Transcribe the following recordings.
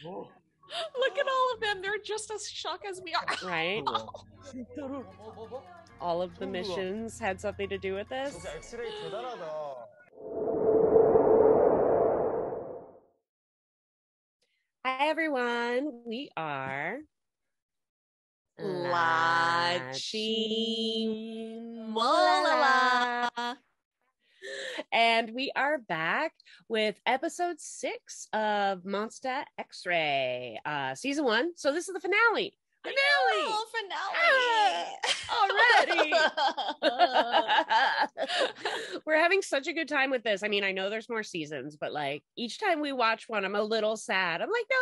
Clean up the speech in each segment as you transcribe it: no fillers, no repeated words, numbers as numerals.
Look at all of them. They're just as shocked as we are. Right? 진짜로? All of the missions had something to do with this. 진짜 엑스레이 대단하다. Hi, everyone. We are La Chimolala. And we are back with episode 6 of MONSTA X-RAY, season 1. So this is the finale. Already. We're having such a good time with this. I mean, I know there's more seasons, but like each time we watch one, I'm a little sad. I'm like, no,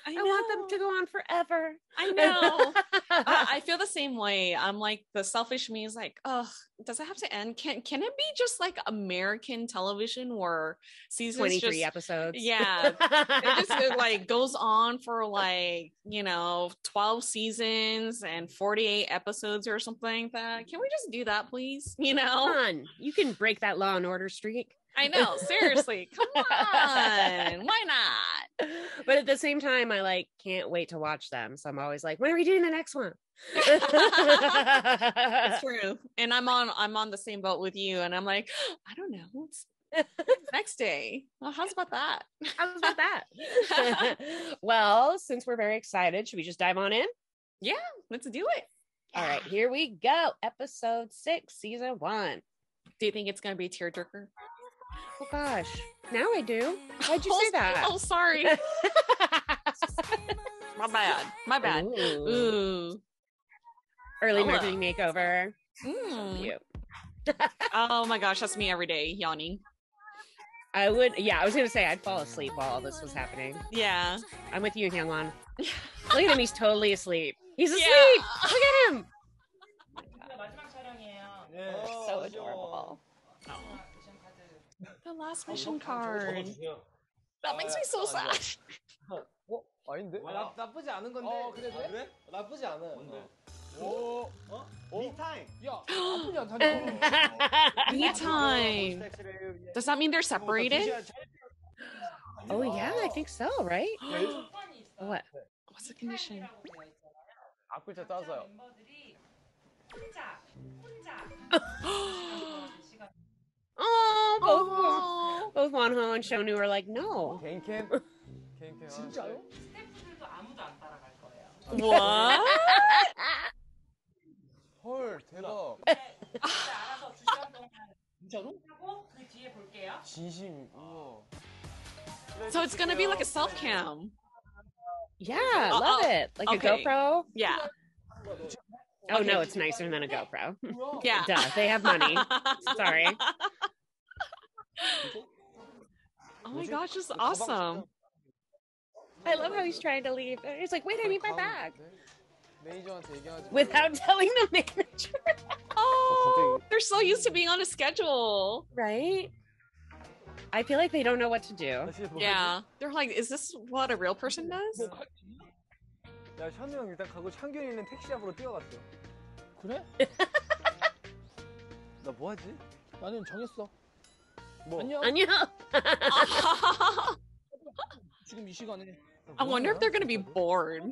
I want them to go on forever. I know. I feel the same way. I'm like, the selfish me is like, oh, does it have to end? Can it be just like American television where seasons 23 episodes? Yeah. It just like goes on for like, 12 seasons and 48 episodes or something like that. Can we just do that, please? Come on. You can break that Law and Order streak. I know, seriously. Come on. Why not? But at the same time, I like can't wait to watch them. So I'm always like, when are we doing the next one? It's true. And I'm on the same boat with you. And I'm like, I don't know. It's next day. Well, how's about that? Well, since we're very excited, should we just dive on in? Yeah, let's do it. All right, here we go. Episode 6, season 1. Do you think it's going to be a tearjerker? Oh gosh, now I do. Why'd you say that? Oh, sorry. My bad. Ooh. Early marketing makeover. Cute. Oh my gosh, that's me every day, yawning. I was gonna say I'd fall asleep while all this was happening. Yeah. I'm with you, Hyungwon. Look at him, he's totally asleep. He's asleep! Yeah. Look at him! So adorable. Oh. The last mission card. That makes me so sad. 아닌데? 나쁘지 않은 건데. 그래? 나쁘지 않아. 뭔데? 미타임. 야, 나쁘지 않다니까. Me time. Does that mean they're separated? Oh yeah, I think so, right? What? What's the condition? 앞글자 따서요. Oh, both Wonho and Shonu are like, no. 개인캠? 진짜요? What? 헐, 대박. 진짜로? 진심. 우와. So it's gonna be like a self cam. Yeah, love it. Like a GoPro? Yeah. Oh no, it's nicer than a GoPro. Yeah. Duh, they have money. Sorry. Oh my gosh, this is awesome. I love how he's trying to leave. He's like, wait, I need my bag. 매니저한테 얘기하지. Without telling the manager. Oh, they're so used to being on a schedule. Right? I feel like they don't know what to do. Yeah. They're like, is this what a real person does? 야, 션우 형 일단 가고 창균이 있는 택시 앞으로 뛰어갔어. 그래? 나 뭐 하지? 나는 정했어. 뭐? 안녕. 안녕. 지금 이 시간에. I wonder if they're gonna be bored.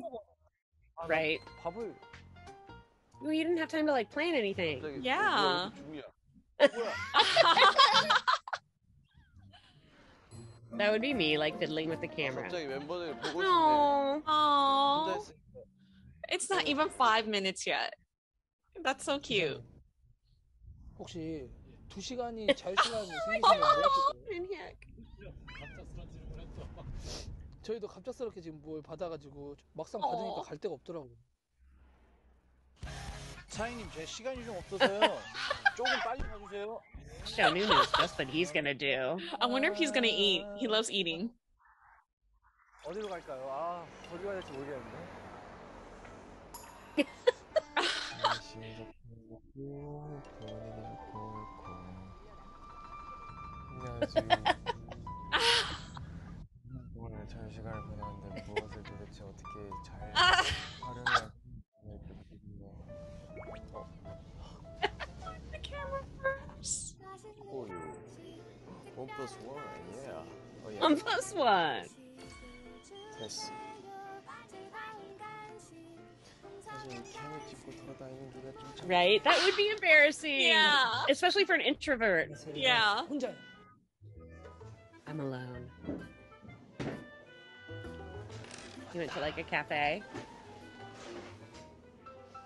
Right. 밥을. Well, you didn't have time to like plan anything. Yeah. That would be me, like fiddling with the camera. 갑자기 멤버들 보고 싶네. Oh. Oh, 혼자 it's not even 5 minutes yet. That's so cute. 혹시 2시간이 자유시간이 생기시면 뭐 하실 거예요? 저희도 갑작스럽게 지금 뭘 받아가지고 막상 받으니까 갈 데가 없더라고요. 차이님 제 시간이 좀 없어서요. 조금 빨리 봐주세요. Shonu knows just what he's gonna do. I wonder if he's gonna eat. He loves eating. 어디로 갈까요? 아, 어디 가야 될지 모르겠는데. 오늘 잘 시간을 보냈는데 무엇을 도대체 어떻게 잘 활용해야 The camera first. Oh, 1+1, yeah. Oh, yeah. 1+1. 됐어. 사실 캠을 찍고 돌아다니는 게 좀 Right? That would be embarrassing. Yeah. Especially for an introvert. Yeah. 혼자. I'm alone. You went to like a cafe?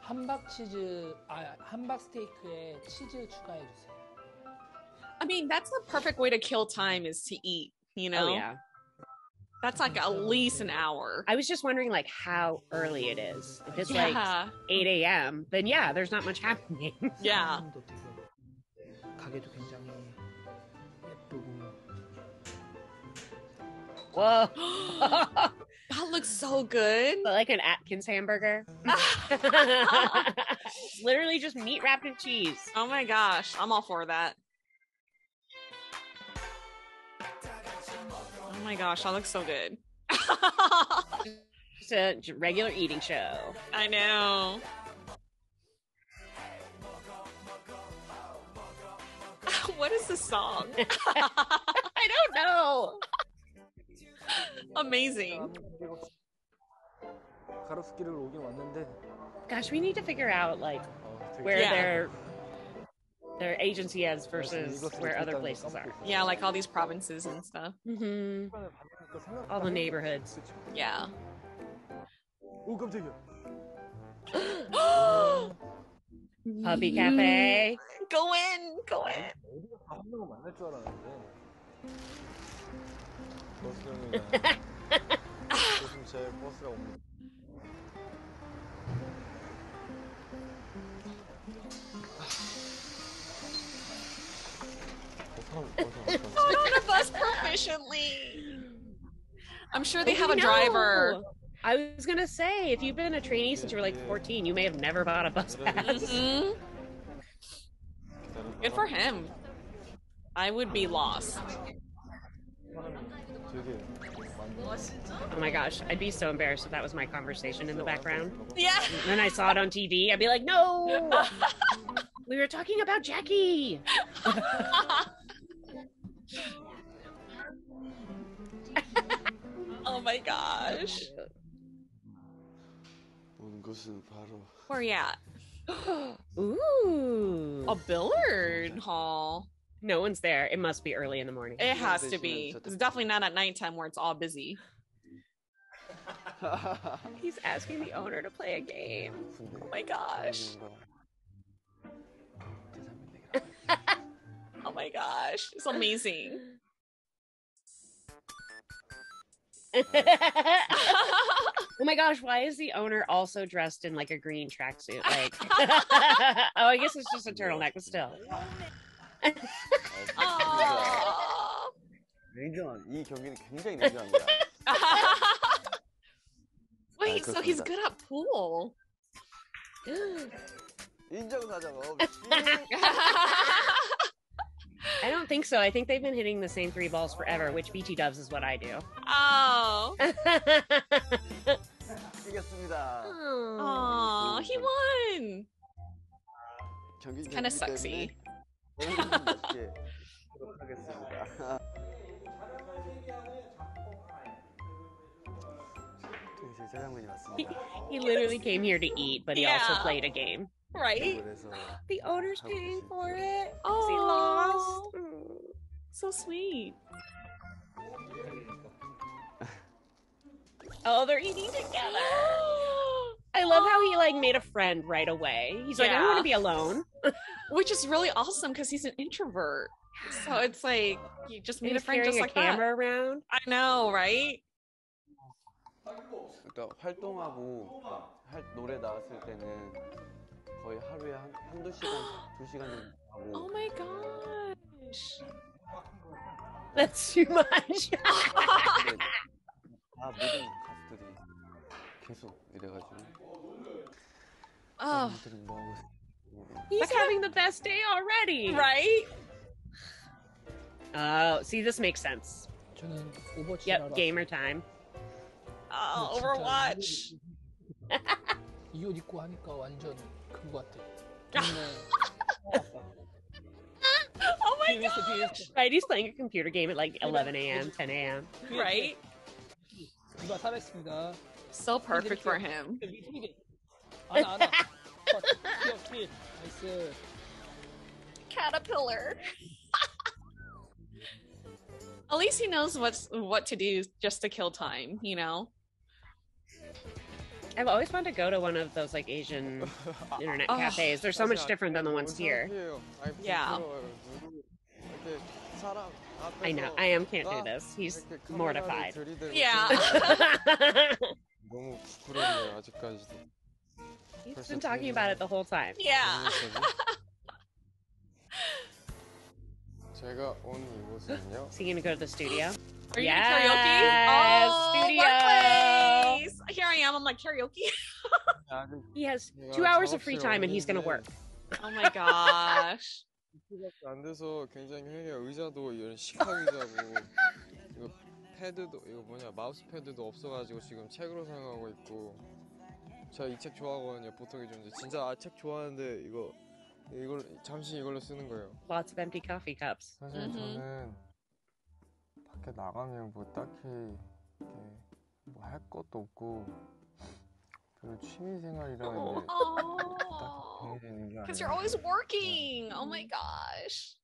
함박 치즈, 함박 스테이크에 치즈 추가해 주세요. I mean, that's the perfect way to kill time is to eat, you know? Oh, yeah. That's like at least an hour. I was just wondering like how early it is. If it's like Yeah. 8 a.m., then yeah, there's not much happening. Yeah. 사람도 되게 가게도 굉장히 예쁘고. Whoa. That looks so good. Like an Atkins hamburger. Literally just meat wrapped in cheese. Oh my gosh. I'm all for that. Oh my gosh, that looks so good. Just a regular eating show. I know. What is this song? I don't know. Amazing. 가로수길을 오긴 왔는데 Gosh, we need to figure out like 되게 where Yeah. their agency is versus where other places are. Yeah, like all these provinces and stuff. Mm-hmm. All the neighborhoods. Yeah. 오 깜짝이야. Puppy Cafe. Go in, go in. 한 명은 만날 줄 알았는데. 버스형이랑 요즘 제일 버스가 없는. Ride the bus proficiently. I'm sure they have a No. driver. I was gonna say, if you've been a trainee since you were like 14, you may have never bought a bus pass. Mhm. Good for him. I would be lost. 되게 Oh my gosh, I'd be so embarrassed if that was my conversation in the background. Yeah. And then I saw it on TV, I'd be like, no! We were talking about Jackie! Oh my gosh. 온 곳은 바로 Where you at? Ooh. A billiard hall. No one's there. It must be early in the morning. It has to be. It's definitely not at nighttime where it's all busy. He's asking the owner to play a game. Oh my gosh. Oh my gosh. It's amazing. Oh my gosh, why is the owner also dressed in like a green tracksuit? Like, oh, I guess it's just a turtleneck, but still. Aww. 냉정한 이 경기는 굉장히 냉정합니다. Wait, so he's good at pool. 인정사정 I don't think so. I think they've been hitting the same 3 balls forever, which BT dubs is what I do. Oh. 이겼습니다. Aw, he won. 경기 Kind of sexy. 맛있게 하도록 하겠습니다. 이제 짜장면이 왔습니다. He literally came here to eat, but he also Yeah. played a game. Right? 그래서 The owner's paying for it. Oh. 'Cause he lost. Mm. So sweet. Oh, they're eating together. I love how he like made a friend right away. He's like, I don't want to be alone. Which is really awesome because he's an introvert. So it's like you just meet a He's friend carrying just a like that. camera around. I know, right? 그러니까 활동하고 노래 나왔을 때는 거의 하루에 한두 시간, 2시간 정도 하고 Oh my gosh. That's too much. 근데 다 모든 가수들이 계속 이래가지고 Oh, 사람들은 뭐 하고 있어? He's having the best day already. right? Oh, see, this makes sense. 저는 오버워치 Yep, gamer time. Oh, Overwatch. 이 옷 입고 하니까 완전 그거 같아. Oh my gosh. Right, he's playing a computer game at like 11 a.m., 10 a.m. Right? 디바 살아있습니다. So perfect for him. 아나. 킬. 나이스. Caterpillar. At least he knows what to do just to kill time, you know? I've always wanted to go to one of those like Asian internet cafes. They're so much different than the ones here. Yeah. I know. I can't do this. He's mortified. Yeah. 너무 부끄러워요 아직까지도. He's been talking about it the whole time. Yeah. 제가 온 이곳은요. Is he gonna go to the studio? Are you gonna karaoke? Oh, studio. workplace. Here I am. I'm like karaoke. He has 2 hours of free time and he's gonna work. Oh my gosh. 밖에 안 돼서 굉장히 해요. 의자도 이런 식탁 의자고 이거 패드도 이거 뭐냐 마우스 패드도 없어가지고 지금 책으로 사용하고 있고. 제가 이 책 좋아하거든요. 보통의 존재. 진짜 책 좋아하는데 이걸 잠시 이걸로 쓰는 거예요. Lots of empty coffee cups. 사실 저는 밖에 나가면 뭐 딱히 뭐 할 것도 없고 별로 취미 생활이라는 게 딱히 되는 게 Because you're always working. Oh my gosh.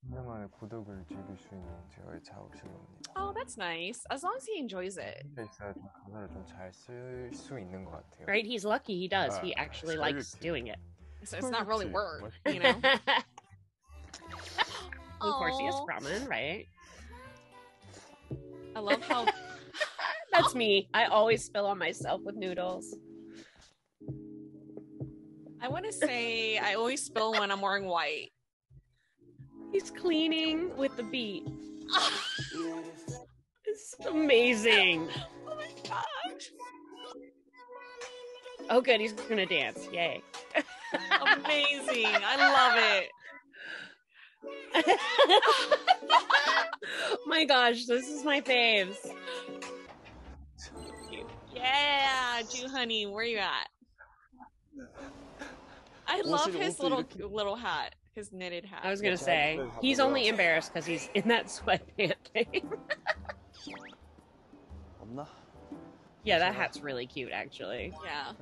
1년 만에 고독을 즐길 수 있는 제가의 작업실로입니다. Oh, that's nice. As long as he enjoys it. 혼자 있어야 좀 가사를 좀 잘 쓸 수 있는 것 같아요. Right? He's lucky he does. He actually likes doing it. So it's not really work, you know? Of course, he is ramen, right? I love how... That's me. I always spill on myself with noodles. I want to say I always spill when I'm wearing white. He's cleaning with the beat. It's amazing. Oh my gosh. Oh, good. He's gonna dance. Yay. Amazing. I love it. My gosh, this is my faves. Yeah, Jew honey, where you at? I love his little hat, his knitted hat. I was gonna say, he's only embarrassed because he's in that sweatpant thing. 없나? Yeah, that hat's really cute, actually. Yeah.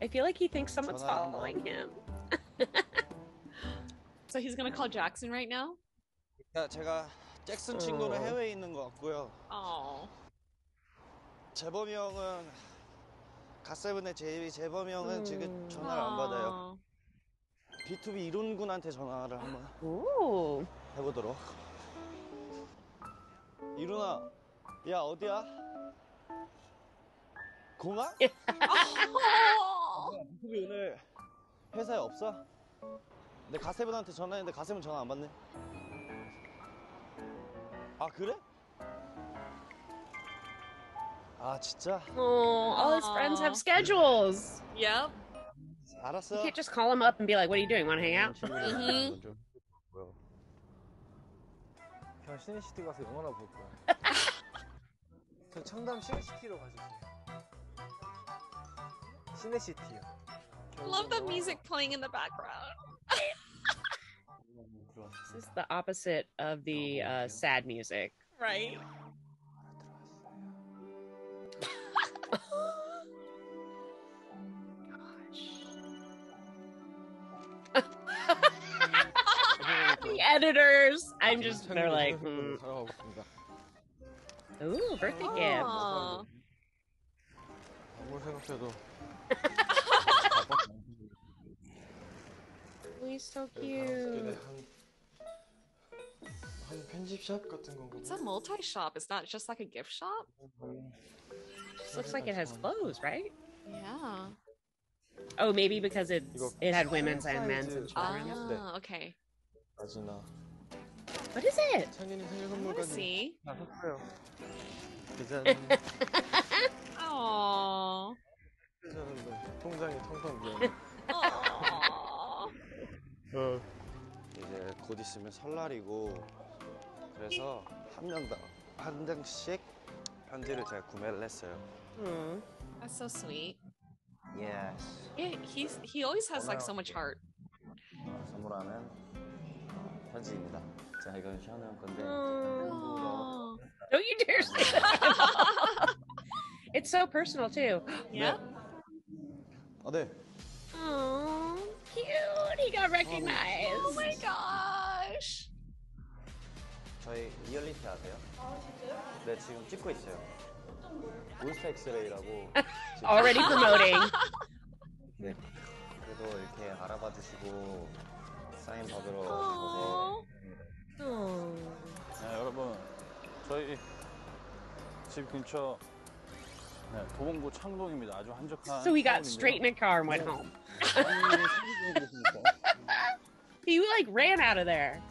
I feel like he thinks someone's following him. So he's gonna call Jackson right now? 제가 잭슨 친구는 해외에 있는 것 같고요. Oh. 재범이 형은 갓세븐의 재범이 형은 지금 전화를 안 받아요. B2B 이룬군한테 전화를 한번 Ooh. 해보도록. 이룬아, 야 어디야? 공항? B2B 오늘 회사에 없어? 내 갓세븐한테 전화했는데 갓세븐 전화 안 받네. 아 그래? 아 진짜? Oh, all his friends have schedules. Yep. 알았어. You can't just call him up and be like, what are you doing? Want to hang out? Mm-hmm. 그냥 시내시티 가서 영화나 볼 거야. 저 청담 시내시티로 가실게요. 시내시티요. Love the music playing in the background. This is the opposite of the sad music. Right? The editors. They're like, Ooh, birthday gift. Aw. 아무 생각해도 Oh, he's so cute. 한 편집샵 같은 건가? It's a multi-shop. It's not just like a gift shop? This looks like it has clothes, right? Yeah. Oh, maybe because it had women's and men's and children's. Ah, okay. 아지나. What is it? 창인이 생일 I want to 선물까지 see. 다 샀어요. 짜잔. Aww. 짜잔. 통장이 텅텅 비어. Aww. 이제 곧 있으면 설날이고 그래서 한 장씩 편지를 제가 구매를 했어요. That's so sweet. Yes. Yeah, he always has like so much heart. 선물하는 편지입니다. 자, 이건 샤오 형 건데. Don't you dare say that. It's so personal too. Yeah. 아, 네. Oh, cute. He got recognized. Oh my gosh. 저희 리얼리티 아세요? 아, 진짜요? 네, 지금 찍고 있어요. 몬스타 엑스레이라고. Already promoting. 네. 그래도 이렇게 알아봐 주시고 사인 받으러 오셔서. 네, 여러분, 저희 집 근처 도봉구 창동입니다. 아주 한적한. So we got straight in a car and went home. He like ran out of there.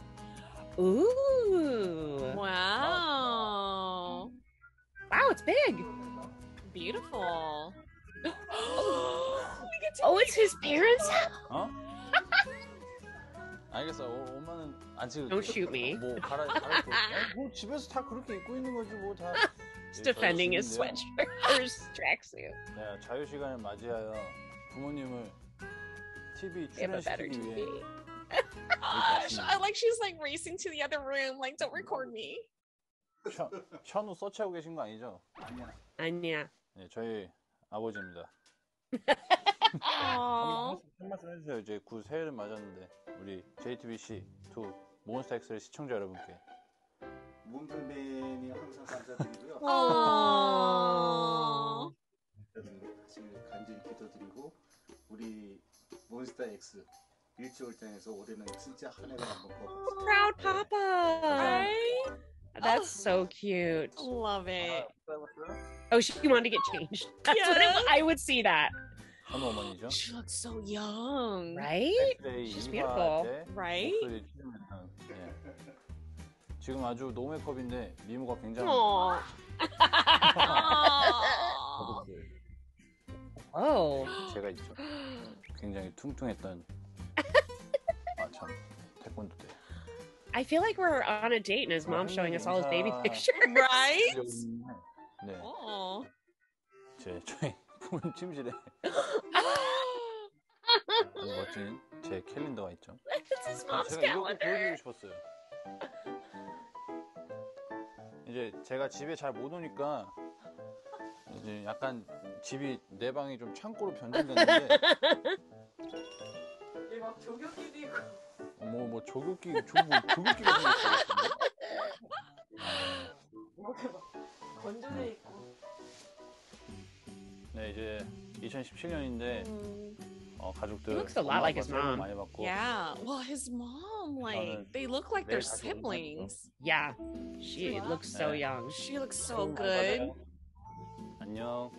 Ooh. Wow. Wow, it's big. Beautiful. Oh, it's his parents' house? 어? 알겠어. 엄마는 안 찍을게. Don't shoot me. 뭐 뭐 집에서 다 그렇게 입고 있는 거지 뭐 다. He's defending his sweatshirt or his tracksuit. 네, 자유 시간을 맞이하여 부모님을 TV They have a better 출연시키기 TV. 위해 Gosh, I like she's like racing to the other room. Like, don't record me. 현우 서치하고 계신 거 아니죠? 아니야. 네, 저희 아버지입니다. Aww. 한 말씀 해주세요. 이제 곧 새해를 맞았는데 우리 JTBC2 몬스타 엑스레이 시청자 여러분께. 몬블벤이 항상 감사드리고요. Aww. 사실 간절히 기도드리고 우리 몬스타 X 일치월장에서 올해는 진짜 한 해를 한번 더. Proud Papa. Right? That's so cute. Love it. Oh, she wanted to get changed. That's what I would see that. 현우 어머니죠. She looks so young. Right? 엑스레이 She's 2화 beautiful. 때 Right? 목소리 출연했던. 예. 지금 아주 노메이크업인데 미모가 굉장히. Aww. Oh. 제가 있죠. 굉장히 퉁퉁했던. 아 참 태권도 때. I feel like we're on a date and his mom's showing us all his baby pictures. Right? 네, Aww. 저희 부모님 침실에 아주 멋진 제 캘린더가 있죠. It's his mom's 제가 이렇게 calendar. 보여드리고 싶었어요. 이제 제가 집에 잘 못 오니까 이제 약간 집이 내 방이 좀 창고로 변경됐는데. 막 조교기도 있고. 뭐 조교기가 생겼어요. 이렇게 막 건조돼 있고. 네, 이제 2017년인데 가족들 He looks a lot like his 새해 복 mom. 많이 받고. Yeah. Well, his mom, like, they look like they're siblings. Yeah. She looks so young. She looks so good. 안녕.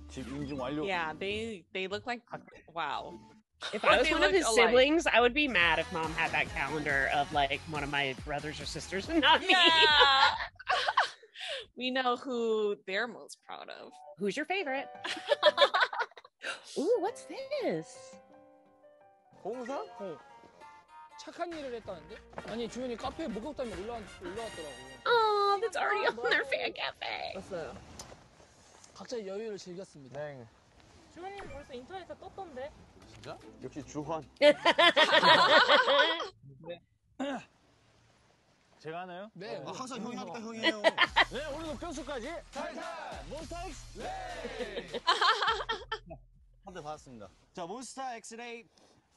집 인증 완료. Yeah, they look like, wow. If I was They one of look his alike. siblings, I would be mad if mom had that calendar of like one of my brothers or sisters and not me. Yeah. We know who they're most proud of. Who's your favorite? Ooh, what's this? 공사? 착한 일을 했다는데? 아니 주연이 카페에 목욕탕에 올라왔더라고. Oh, that's already on their fan cafe. 봤어요. 각자의 여유를 즐겼습니다. 네. 주원님 벌써 인터넷에 떴던데? 진짜? 역시 주환. 제가 하나요? 네. 아, 항상 형이 하니까 형이에요. 네, 오늘도 뼈수까지 몬스타 X-RAY. 한대 받았습니다. 자, 몬스타 엑스레이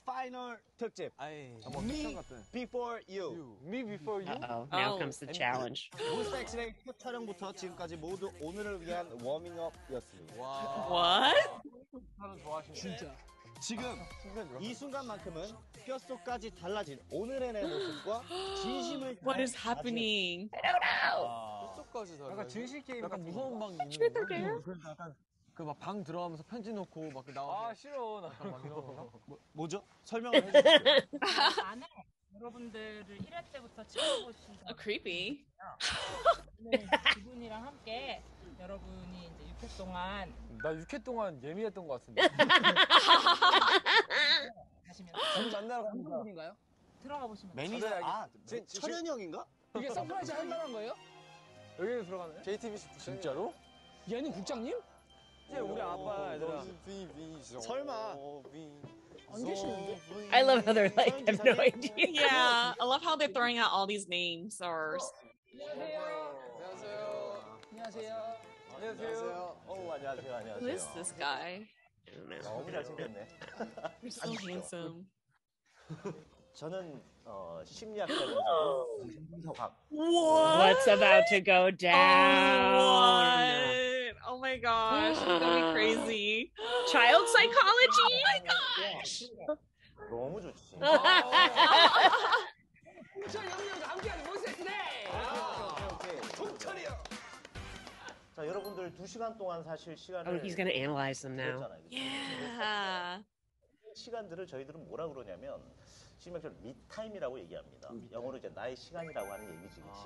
파이널 특집. 아이, Me Before You. Me before you? Uh-oh, now Oh. comes the challenge. 몬스타 엑스레이 첫 촬영부터 지금까지 모두 오늘을 위한 워밍업이었습니다. 와. What? 사람 좋아하시네. 진짜. 지금 이 순간만큼은 뼛속까지 달라진 오늘의 내 모습과 진심을 What is happening? 끝까지 다. 약간 진실 게임 약간 무서운 방 있는 Truth 거. or dare? 그래서 약간 그 막 방 들어가면서 편지 놓고 막 나와. 아 싫어 나 막 이런 거. 뭐죠? 설명을 해주세요. 그 안에 여러분들을 1회 때부터 지켜보신 Oh, creepy. 오늘 두 분이랑 함께 여러분이 이제 6회 동안 나 6회 동안 예민했던 것 같은데. 가시면 우리 만나러 갑니다. 한국인가요? 들어가 보시면 매니저, 아, 철현이 형인가? 이게 서프라이즈 할 만한 거예요? 여기는 들어가네. JTBC 진짜로? 얘는 국장님? 이제 우리 아빠 얘들아. 설마. 안 계시는데? I love how they're like, I have no idea. Yeah, I love how they're throwing out all these names or 안녕하세요. 안녕하세요. 안녕하세요. 안녕하세요. who is this guy? 너무 잘생겼네. He's so handsome. 저는 심리학자로서 정신분석학. What's about to go down? What? Oh my gosh, it's gonna be crazy. Child psychology? Oh my gosh. 너무 좋지. 자, 여러분들 2시간 동안 사실 시간을 Oh, he's gonna analyze them now. 줬잖아요. Yeah. 시간들을 저희들은 뭐라 그러냐면 심리학적으로 미타임이라고 얘기합니다. 영어로 이제 나의 시간이라고 하는 얘기지, 그렇지?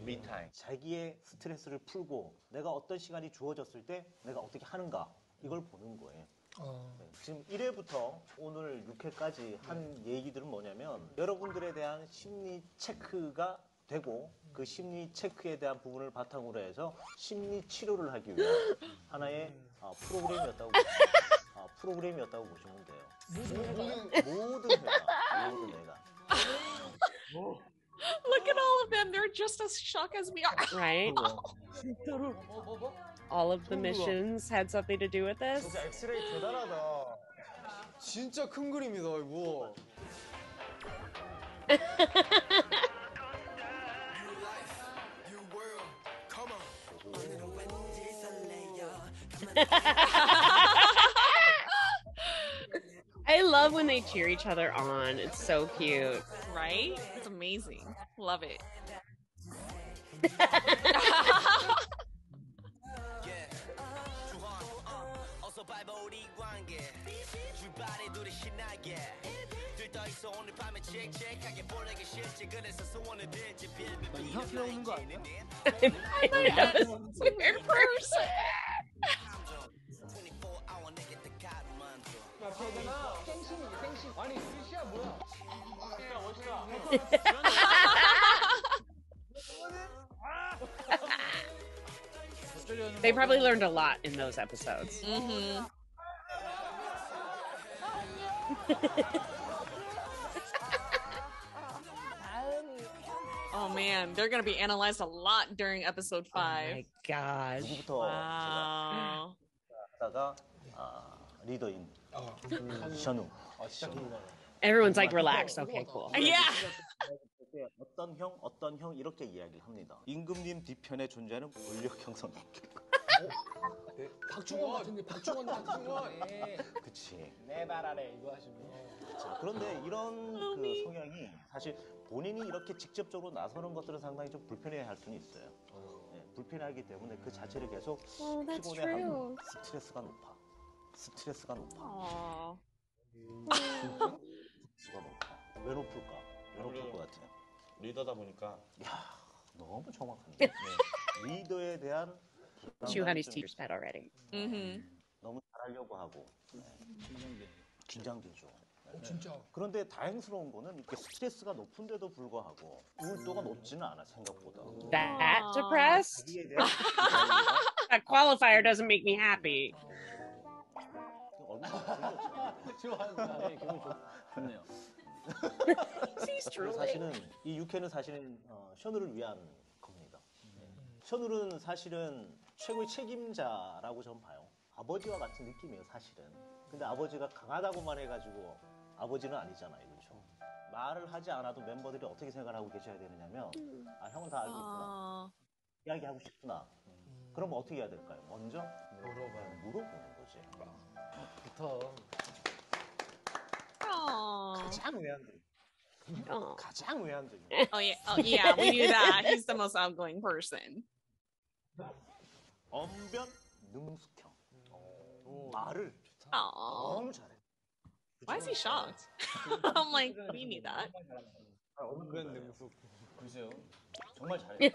미타임. 자기의 스트레스를 풀고 내가 어떤 시간이 주어졌을 때 내가 어떻게 하는가 이걸 보는 거예요. 네, 지금 1회부터 오늘 6회까지 한 얘기들은 뭐냐면 여러분들에 대한 심리 체크가 되고 그 심리 체크에 대한 부분을 바탕으로 해서 심리 치료를 하기 위한 하나의 프로그램이었다고 보시면 돼요. 모든 회가. Look at all of them. They're just as shocked as we are. Right? All of the missions had something to do with this? 진짜 엑스레이 대단하다. 진짜 큰 그림이다 이거. I love when they cheer each other on. It's so cute. Right? It's amazing. Love it. 이렇게 오는 거 아니야? Weird person. 아니 스시야 뭐야? They probably learned a lot in those episodes. Mm-hmm. Oh man, they're gonna be analyzed a lot during episode 5. Oh my gosh. 누구부터 Wow. 하다가 리더인 션우. Everyone's like, relax. Okay, cool. Yeah. 어떤 형 이렇게 이야기를 합니다. 임금님 뒤편에 존재하는 권력 형성. 박중원 같은데 박중원 같은데. 그치. 내 발 아래 이거 하시면. 자, 그런데 이런 그 성향이 사실 본인이 이렇게 직접적으로 나서는 것들은 상당히 좀 불편해할 수는 있어요. 네, 불편하기 때문에 그 자체를 계속 that's 피곤해하고 스트레스가 높아. 스트레스가 높아. 왜 높을까? 왜 높을 것 같아요? 리더다 보니까 야, 너무 정확한데. 네. 리더에 대한 Chuhani's teacher's pet already. Mm-hmm. 너무 잘하려고 하고 긴장되죠. 진짜. 그런데 다행스러운 거는 이렇게 스트레스가 높은데도 불구하고 우울도가 높지는 않아 생각보다. That depressed? 자기에 대한 That qualifier doesn't make me happy. 좋아한다. 네, 기분 좋네요. 사실은 이 6회는 사실은 션우를 위한 겁니다. 션우는 사실은 최고의 책임자라고 저는 봐요. 아버지와 같은 느낌이에요, 사실은. 근데 아버지가 강하다고만 해가지고 아버지는 아니잖아요, 그렇죠? 말을 하지 않아도 멤버들이 어떻게 생각을 하고 계셔야 되느냐면 형은 다 알고 있구나. 이야기하고 싶구나. 그럼 어떻게 해야 될까요? 먼저 물어보는 거지. 부터 가장 외향적인. 가장 외향적인. Oh yeah, we knew that. He's the most outgoing person. 언변 능숙형. 말을 Oh, 너무 잘해. why is he shocked? I'm like, we knew that. 언변 능숙. 글쎄요. 정말 잘해.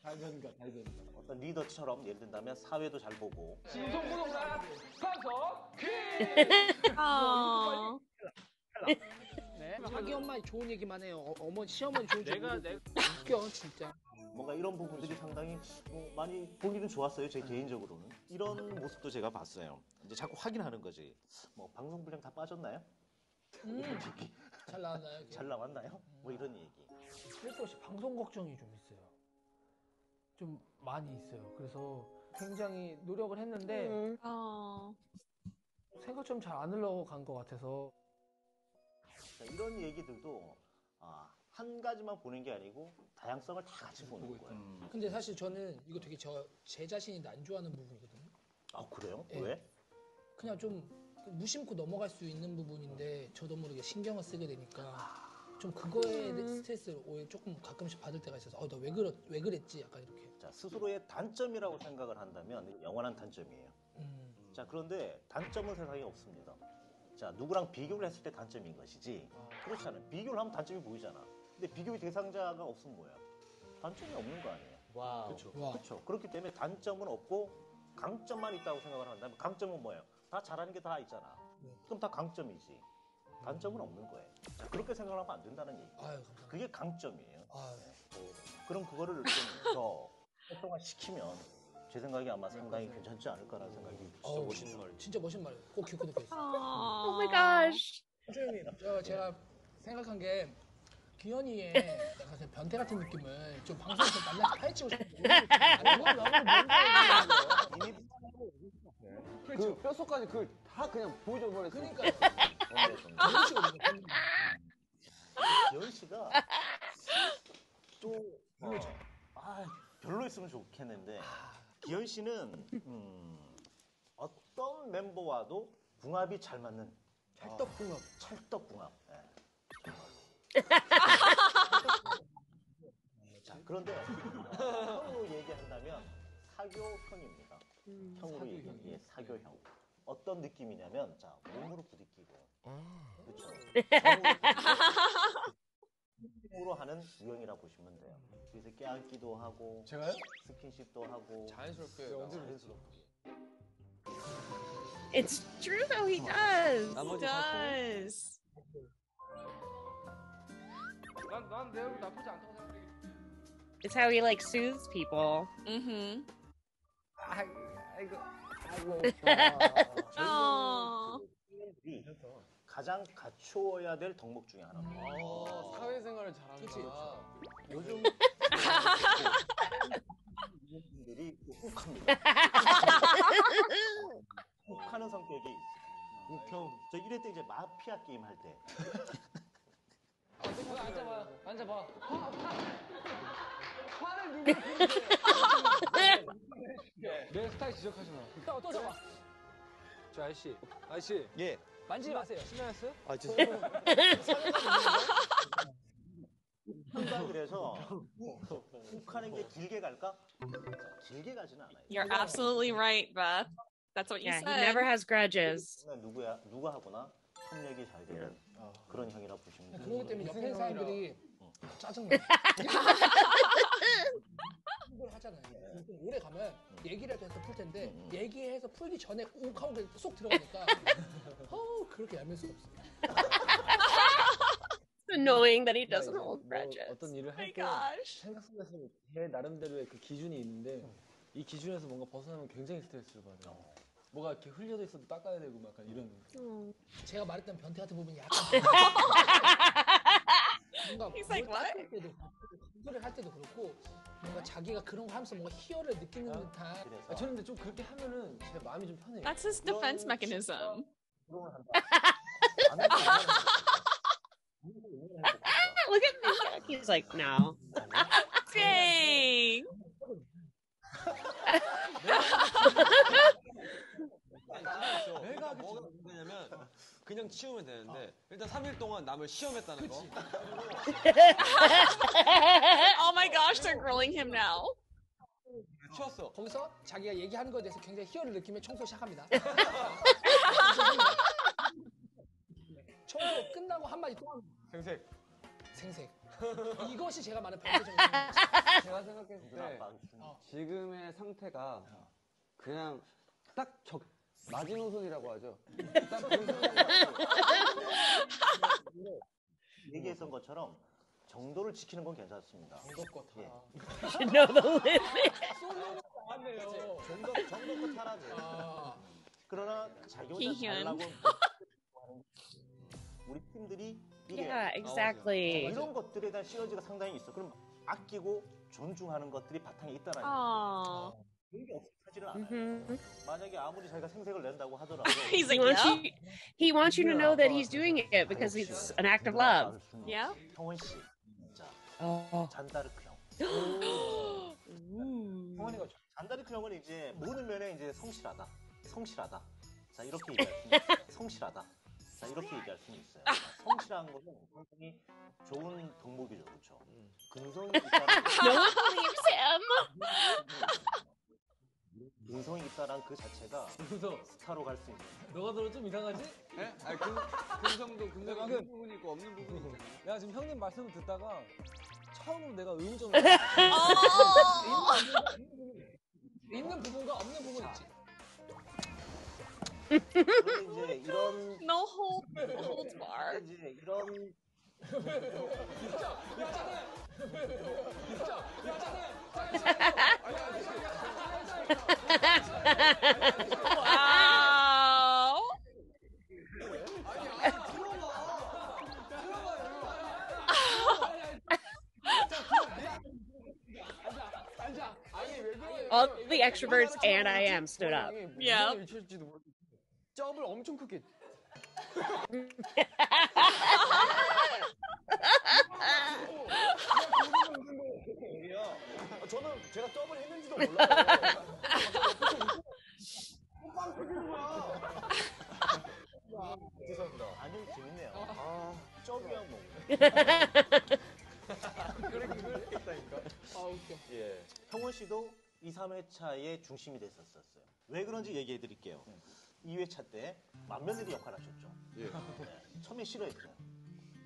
달변가. 어떤 리더처럼 예를 든다면 사회도 잘 보고. 심성부동산 가서 퀴즈. Oh. 네. 자기 엄마 좋은 얘기만 해요. 어머니 시어머니 좋은 얘기. 내가 웃겨 진짜. 뭔가 이런 부분들이 상당히 많이 보기는 좋았어요. 제 개인적으로는. 이런 모습도 제가 봤어요. 이제 자꾸 확인하는 거지. 뭐 방송 분량 다 빠졌나요? 잘 나왔나요? 잘 나왔나요? 뭐 이런 얘기. 스트레스 없이 방송 걱정이 좀 있어요. 좀 많이 있어요. 그래서 굉장히 노력을 했는데 생각처럼 잘 안 흘러간 것 같아서. 자, 이런 얘기들도 한 가지만 보는 게 아니고 다양성을 다 같이 보는 거예요. 근데 사실 저는 이거 되게 제 자신이 안 좋아하는 부분이거든요. 아 그래요? 예. 왜? 그냥 좀 무심코 넘어갈 수 있는 부분인데 저도 모르게 신경을 쓰게 되니까 좀 그거에 스트레스를 오히려 조금 가끔씩 받을 때가 있어서 나 왜 그랬지? 약간 이렇게. 자, 스스로의 단점이라고 생각을 한다면 영원한 단점이에요. 자, 그런데 단점은 세상에 없습니다. 자, 누구랑 비교를 했을 때 단점인 것이지 그렇지 않아요. 비교를 하면 단점이 보이잖아. 근데 비교의 대상자가 없으면 뭐야? 단점이 없는 거 아니에요. 와우. 그렇죠. 그렇기 때문에 단점은 없고 강점만 있다고 생각을 한다면 강점은 뭐예요? 다 잘하는 게 다 있잖아. 그럼 다 강점이지. 단점은 없는 거예요. 자, 그렇게 생각하면 안 된다는 얘기. 감사합니다. 그게 강점이에요. 네. 그럼 그거를 좀 더 활성화시키면 제 생각에 아마 상당히 괜찮지 않을까라는 생각이 진짜 멋있는 말. 진짜 멋있는 말이에요. 꼭 기억해놓겠어요. Oh my gosh. 선생님, 제가 생각한 게 기현이의 약간 그냥 변태 같은 느낌을 좀 방송에서 만나서 파헤치고 싶은데 그 뼛속까지 그걸 다 그냥 보여줘 버렸어. 그러니까 기현 씨가 또 별로였으면 좋겠는데 기현 씨는 어떤 멤버와도 궁합이 잘 맞는 찰떡궁합. 자, 그런데 형으로 얘기한다면 사교형입니다. 형으로 얘기해 사교형. 어떤 느낌이냐면 자 몸으로 부딪히고 그렇죠. 으로 하는 유형이라 보시면 돼요. 그래서 껴안기도 하고 제가요? 스킨십도 하고 자연스럽게 It's true though, he does. He does. 난 내 얼굴 나쁘지 않다고 생각해. It's how he like soothes people. Mm-hmm. 아이고. Oh. 가장 갖추어야 될 덕목 중에 하나입니다. 사회생활을 잘하는구나. 요즘 분들이 욱합니다. 욱하는 성격이 욱형. 저 이럴 때 이제 마피아 게임 할 때. 앉아봐. 화를 누구 내 스타일 지적하지 마. 또 잡아. 저 아저씨. 예. 만지지 마세요. 신나였어요? 아, 죄송해요. 그래서 욱하는 게 길게 갈까? 길게 가지는 않아요. You're absolutely right, Beth. That's what you Yeah, he said. never has grudges. 누가 하거나 협력이 잘 되는 그런 형이라 보시면 돼요. 그러기 때문에 옆에 사람들이 짜증나. 이걸 하잖아요. 좀 오래 가면 얘기를 해서 풀 텐데 얘기해서 풀기 전에 욱 하고 그냥 쏙 들어가니까 그렇게 얄미울 수가 없어요. It's annoying that he doesn't hold grudges. 어떤 일을 할 때 생각 속에서 제 나름대로의 그 기준이 있는데 이 기준에서 뭔가 벗어나면 굉장히 스트레스를 받아요. 뭐가 이렇게 흘려져 있어도 닦아야 되고 막 약간 이런. 제가 말했던 변태 같은 부분이 약간 뭔가 He's like, what? 할 때도 소리를 할 때도 그렇고 뭔가 자기가 그런 거 하면서 뭔가 희열을 느끼는 듯한. 저는 근데 좀 그렇게 하면은 제 마음이 좀 편해요. That's his defense mechanism. Look at me. He's like, no. Dang. 내가 뭐가 문제냐면 그냥 치우면 되는데 일단 3일 동안 남을 시험했다는 거. Oh my gosh, they're grilling him now. 치웠어. 거기서 자기가 얘기하는 거에 대해서 굉장히 희열을 느끼며 청소 시작합니다. 청소 끝나고 한마디 또 합니다. 생색. 이것이 제가 말하는 변태적인 생각. 제가 생각했을 때 지금의 상태가 그냥 딱 마지노선이라고 하죠. 딱 그 얘기했던 것처럼 정도를 지키는 건 괜찮습니다. 정도껏 타. You know the limit. 솔로는 나왔네요. 정도껏 타라죠. 그러나 자기 혼자 희희한. 잘나고 우리 팀들이 이게 Yeah, exactly. 이런 것들에 대한 시너지가 상당히 있어. 그럼 아끼고 존중하는 것들이 바탕에 있다라는 Aw. 그런 게 없어지는 않아요. 만약에 아무리 자기가 생색을 낸다고 하더라도 He's like, He wants you to know that he's doing it because it's an act of love. Yeah. 형원 씨, 진짜 Oh. 잔다르크 형. 형원이가 잔다르크 형은 이제 모든 면에 이제 성실하다. 자 이렇게 얘기할 수는 있어요. 성실하다. 자 이렇게 얘기할 수는 있어요. 성실한 것은 굉장히 좋은 덕목이죠, 그렇죠? 근성이 있다는 No one believes him. 근성이 있다란 그 자체가 그래서 스타로 갈 수 있는. 너가 들어 좀 이상하지? 네? 아니 근성도 근성이 있는 부분이 있고 없는 부분이 있잖아요. 내가 지금 형님 말씀을 듣다가 처음으로 내가 의문점을 있는 부분과 없는 부분 있지. 그런데 이제 이런 No holds bar. 이제 이런 Wow. All the extroverts and I am stood up. Yeah. 쩝을 엄청 크게. 저는 제가 쩝을 했는지도 몰라요. 죄송합니다. 아주 재밌네요. 쩝이야 뭐. 그랬다니까. 아 웃겨. 예. 형원 씨도 2, 3회차의 중심이 됐었어요. 왜 그런지 얘기해 드릴게요. 2회차 때 맏며느리 역할 하셨죠. 예. 네. 처음에 싫어했죠.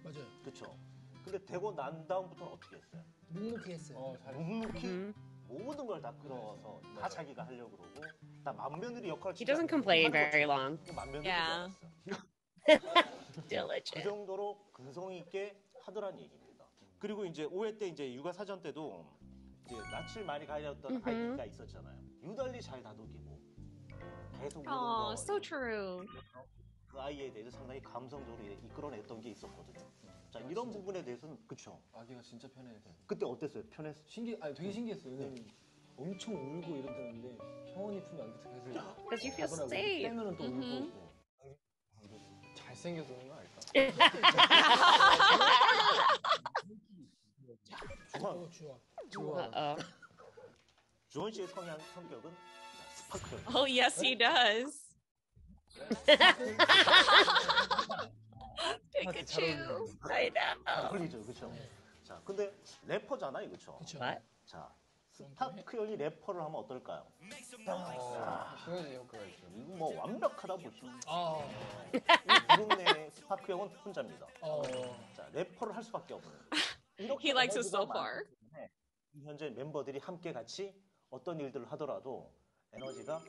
맞아요. 그렇죠. 근데 되고 난 다음부터는 어떻게 했어요? 묵묵히 했어요. 묵묵히 모든 걸 다 끌어서 다 자기가 하려고 그러고 나 맏며느리 역할 He doesn't complain very long. 맏며느리 Yeah. 그 Diligent. 정도로 근성 있게 하더란 얘기입니다. 그리고 이제 5회 때 이제 육아 사전 때도 이제 낯을 많이 가렸던 아이가 있었잖아요. 유달리 잘 다독이고 계속 Oh, 물어보고 so true. 그 아이에 대해서 상당히 감성적으로 이끌어냈던 게 있었거든요. 자 이런 부분에 대해서는 그쵸. 아기가 진짜 편해. 그때 어땠어요? 편했어? 되게 신기했어요. 왜냐면 엄청 울고 이러는데 형원이 품에 안겨서 계속 Because you feel 가더라고요. safe. 빼면은 또 울고. 잘생겨서 그런 거 아닐까? 좋아. Uh-oh. 주원 씨의 성격은 스파클. Oh, yes, he does. Pikachu. I know. 걸리죠, 그렇죠? 자, 근데 래퍼잖아요, 그렇죠? What? 자, 스파크형이 래퍼를 하면 어떨까요? 표현의 효과가 있죠. 이거 뭐 완벽하다 보죠. 아, 이 그룹 내 스파크형은 혼자입니다. 자, 래퍼를 할 수밖에 없는. He likes it so far. 현재 멤버들이 함께 같이 어떤 일들을 하더라도 에너지가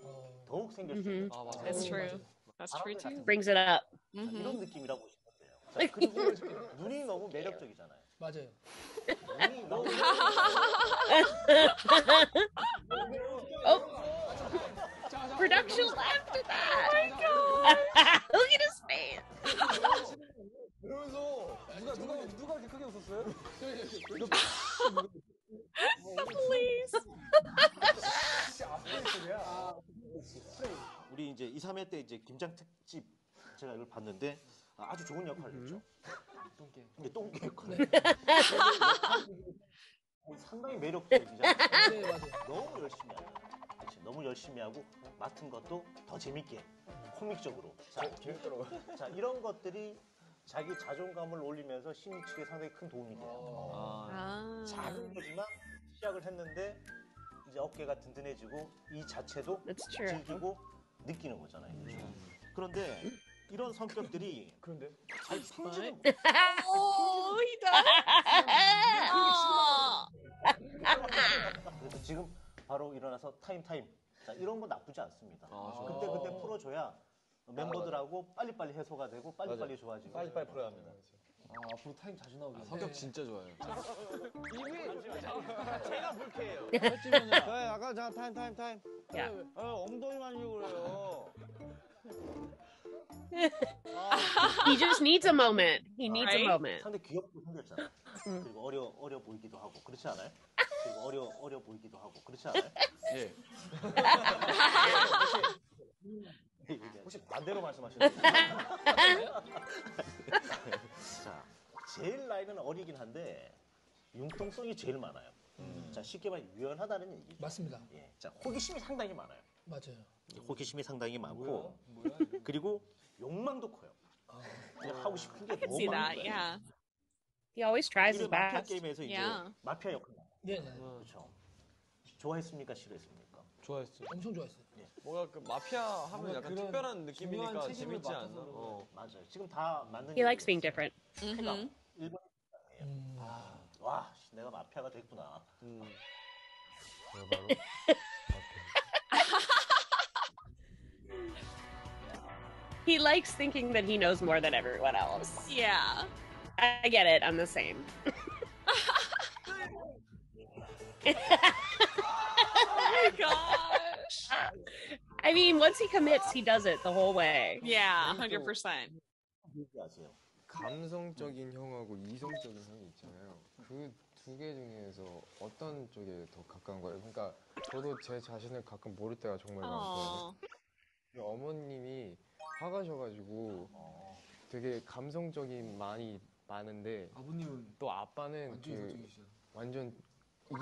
더욱 생길 수 있는. That's true. That's true too. Brings it up. 자, 이런 느낌이라고 보시면 돼요. 자, 그리고 눈이 너무 매력적이잖아요. 맞아요. 눈이 너무 Production laughed at that. Look at his face. 그러면서 누가 이렇게 크게 웃었어요? Please. 우리 이제 2, 3회 때 이제 김장 특집 제가 이걸 봤는데 아주 좋은 역할을 했죠. 똥개. 근데 똥개 역할. 상당히 매력적이잖아요. 네, 맞아요. 너무 열심히 하죠. 그치? 너무 열심히 하고 맡은 것도 더 재밌게 코믹적으로. 자, 이런 것들이 자기 자존감을 올리면서 심리 측에 상당히 큰 도움이 돼요. Ah. 작은 거지만 시작을 했는데 이제 어깨가 든든해지고 이 자체도 That's true. 즐기고 느끼는 거잖아요. 그렇죠? 그런데 이런 성격들이 잘 성질을 Oh, he does. 그래서 지금 바로 일어나서 타임 자, 이런 거 나쁘지 않습니다. 그때 풀어줘야 멤버들하고 빨리빨리 해소가 되고 빨리빨리 좋아지고 빨리빨리 풀어야 합니다. 앞으로 타임 자주 나오겠네. 성격 진짜 좋아요. 제가 불쾌해요. 저 약간 자 타임. Yeah. 엉덩이 만지고 그래요. He just needs a moment. He needs a Right? moment. 상대 귀엽고 생겼잖아. 그리고 어려 보이기도 하고 그렇지 않아요? 그리고 어려 보이기도 하고 그렇지 않아요? 예. 혹시 반대로 말씀하시는 거예요? 자, 제일 나이는 어리긴 한데 융통성이 제일 많아요. 자, 쉽게 말해 유연하다는 얘기죠. 맞습니다. 예. 자, 호기심이 상당히 많아요. 맞아요. 호기심이 상당히 많고 그리고 욕망도 커요. 그냥 하고 싶은 게 I can 너무 see 많은 that. 거예요. Yeah. He always tries his 이런 마피아 best. 게임에서 이제 Yeah. 마피아 역할 네네. 그렇죠. 좋아했습니까? 싫어했습니까? 좋아했어요. 엄청 좋아했어요. 뭔가 그 마피아 하면 뭔가 약간 그런 특별한 중요한 느낌이니까 책임을 재밌지 맡아서 않나? 하는 어. 맞아요. 지금 다 맞는 He likes being 얘기였어요. different. Mhm. 일본 와, 내가 마피아가 됐구나. He likes thinking that he knows more than everyone else. Yeah. I get it. I'm the same. Oh my gosh. I mean, once he commits, he does it the whole way. Yeah, 100%. 얘기하세요. 감성적인 형하고 이성적인 형이 있잖아요. 그 두 개 중에서 어떤 쪽에 더 가까운 거예요? 그러니까 저도 제 자신을 가끔 모를 때가 정말 많거든요. 어머님이 화가셔가지고 되게 감성적인 많이 많은데 아버님은 또 아빠는 완전 이성적이시죠. 완전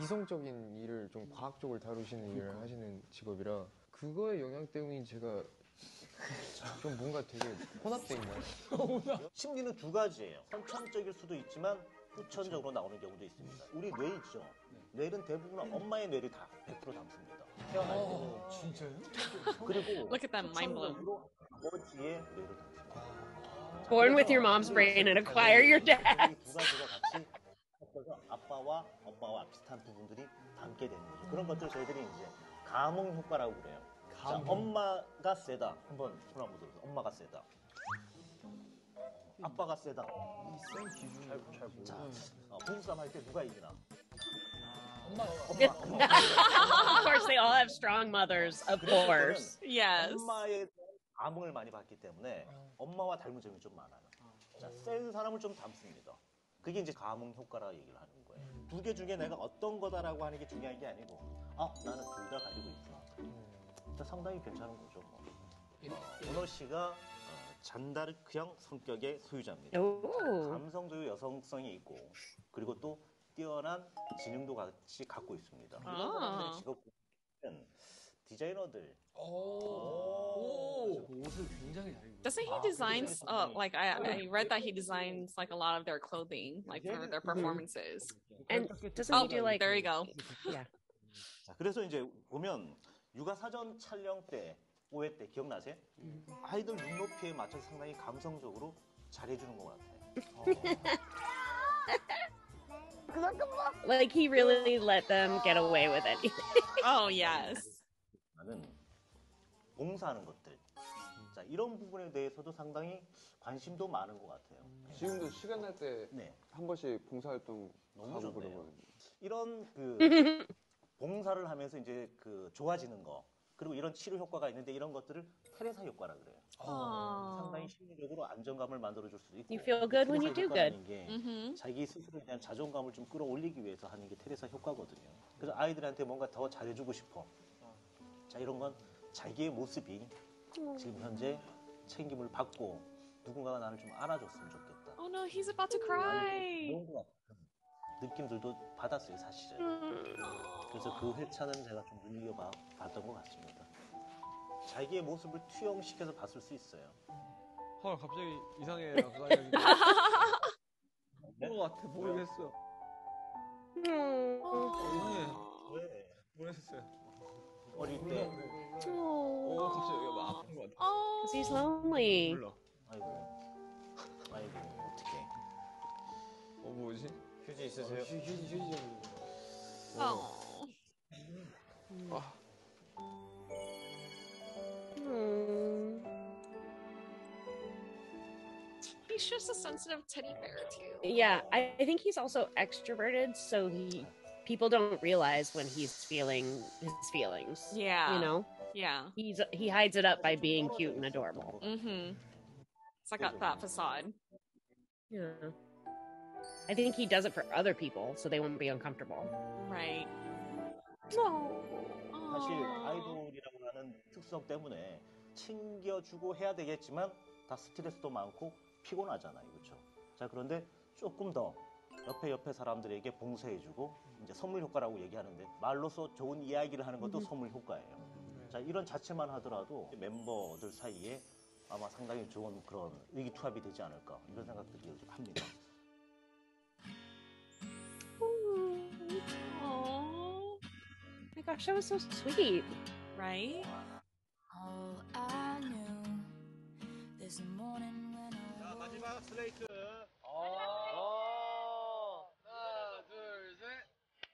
이성적인 일을 좀 과학적으로 다루시는 일을 하시는 직업이라 그거의 영향 때문에 제가 좀 뭔가 되게 혼합돼 있나요? 심리는 두 가지예요. 선천적일 수도 있지만 후천적으로 나오는 경우도 있습니다. 우리 뇌 있죠? 뇌는 대부분 엄마의 뇌를 다 100% 담습니다. 태어날 때. 진짜요? 그리고 Look at that mind blown. 후천적으로 아버지의 뇌를 담습니다. Born with your mom's brain and acquire your 이 dad's. 두 가지가 같이 섞여서 아빠와 엄마와 비슷한 부분들이 담게 되는 거죠. 그런 것들 저희들이 이제 감흥 효과라고 그래요. 자, 엄마가 세다. 한번 손 한번 들어보세요. 엄마가 세다. 아빠가 세다. 센 기준 잘 모르. 자, 부부싸움 할 때 누가 이기나? 엄마가 Of course, they all have strong mothers. Of course. Yes. 엄마의 감흥을 많이 받기 때문에 엄마와 닮은 점이 좀 많아요. 자, 센 사람을 좀 닮습니다. 그게 이제 감흥 효과라 얘기를 하는 거예요. 두 개 중에 내가 어떤 거다라고 하는 게 중요한 게 아니고, 아, 나는 둘 다 가지고 있구나. 진짜 상당히 괜찮은 거죠. 오너 씨가 잔다르크형 성격의 소유자입니다. Ooh. 감성적인 여성성이 있고, 그리고 또 뛰어난 지능도 같이 갖고 있습니다. 이런 사람들의 직업은 디자이너들. 옷을 굉장히 잘 입어요. Doesn't he designs like I read that he designs like a lot of their clothing like for their performances. And doesn't Oh, he do like? there you go. Yeah. 자, 그래서 이제 보면 육아 사전 촬영 때, 5회 때 기억나세요? 아이들 눈높이에 맞춰서 상당히 감성적으로 잘해주는 것 같아요. Like he really let them get away with it. Oh yes. 나는 봉사하는 것들. 자, 이런 부분에 대해서도 상당히 관심도 많은 것 같아요. 지금도 시간 날 때 한 네, 번씩 봉사활동 너무 가고 좋네요. 그러거든요. 이런 그 봉사를 하면서 이제 그 좋아지는 거, 그리고 이런 치료 효과가 있는데 이런 것들을 테레사 효과라 그래요. 상당히 심리적으로 안정감을 만들어줄 수도 있고. You feel good when you 테레사 do good. 효과라는 게 Mhm. 자기 스스로에 대한 자존감을 좀 끌어올리기 위해서 하는 게 테레사 효과거든요. 그래서 아이들한테 뭔가 더 잘해주고 싶어. 자, 이런 건 자기의 모습이 지금 현재 챙김을 받고 누군가가 나를 좀 알아줬으면 좋겠다. Oh no, he's about to cry. 그런 것 같은 느낌들도 받았어요, 사실은. 그래서 그 회차는 제가 좀 눈여겨봤던 것 같습니다. 자기의 모습을 투영시켜서 봤을 수 있어요. 헐 갑자기 이상해 가까이 하니까. 뭐 같아 모르겠어. 이상해. 왜? 모르겠어요. 어릴 때. 갑자기 여기가 막 아픈 것 같아. Oh. Because he's lonely. 몰라. 아이고, 어떡해. 뭐지? 휴지 있으세요? 휴지 좀. Oh. Hmm. He's he's just a sensitive teddy bear too. Yeah, I think he's also extroverted, so people don't realize when he's feeling his feelings. Yeah. You know? Yeah. He hides it up by being cute and adorable. Mm-hmm. It's like that facade. Yeah. I think he does it for other people so they won't be uncomfortable. Right. 사실 아이돌이라고 하는 특성 때문에 챙겨주고 해야 되겠지만 다 스트레스도 많고 피곤하잖아요, 그렇죠? 자, 그런데 조금 더 옆에 사람들에게 봉사해주고 이제 선물 효과라고 얘기하는데 말로써 좋은 이야기를 하는 것도 선물 효과예요. 자, 이런 자체만 하더라도 멤버들 사이에 아마 상당히 좋은 그런 의기투합이 되지 않을까 이런 생각들이 합니다. Oh my gosh, that was so sweet. Right? All I knew this morning when 자, 마지막 슬레이트. 하나, 둘,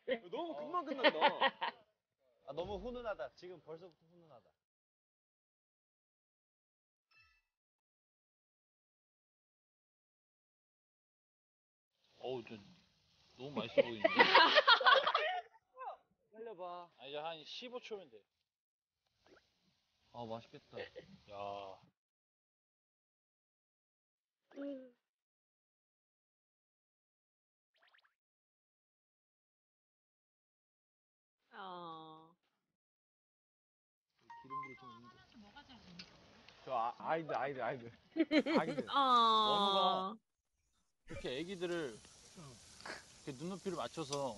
셋. 너무 금방 끝난다. 아, 너무 훈훈하다. 지금 벌써부터 훈훈하다. 어우, 너무 맛있어 보이는데. 살려봐. 아, 이제 한 15초면 돼. 아, 맛있겠다. 야. 어. 기름들이 좀 있는데. 아이들. 어. 이렇게 애기들을 이렇게 눈높이를 맞춰서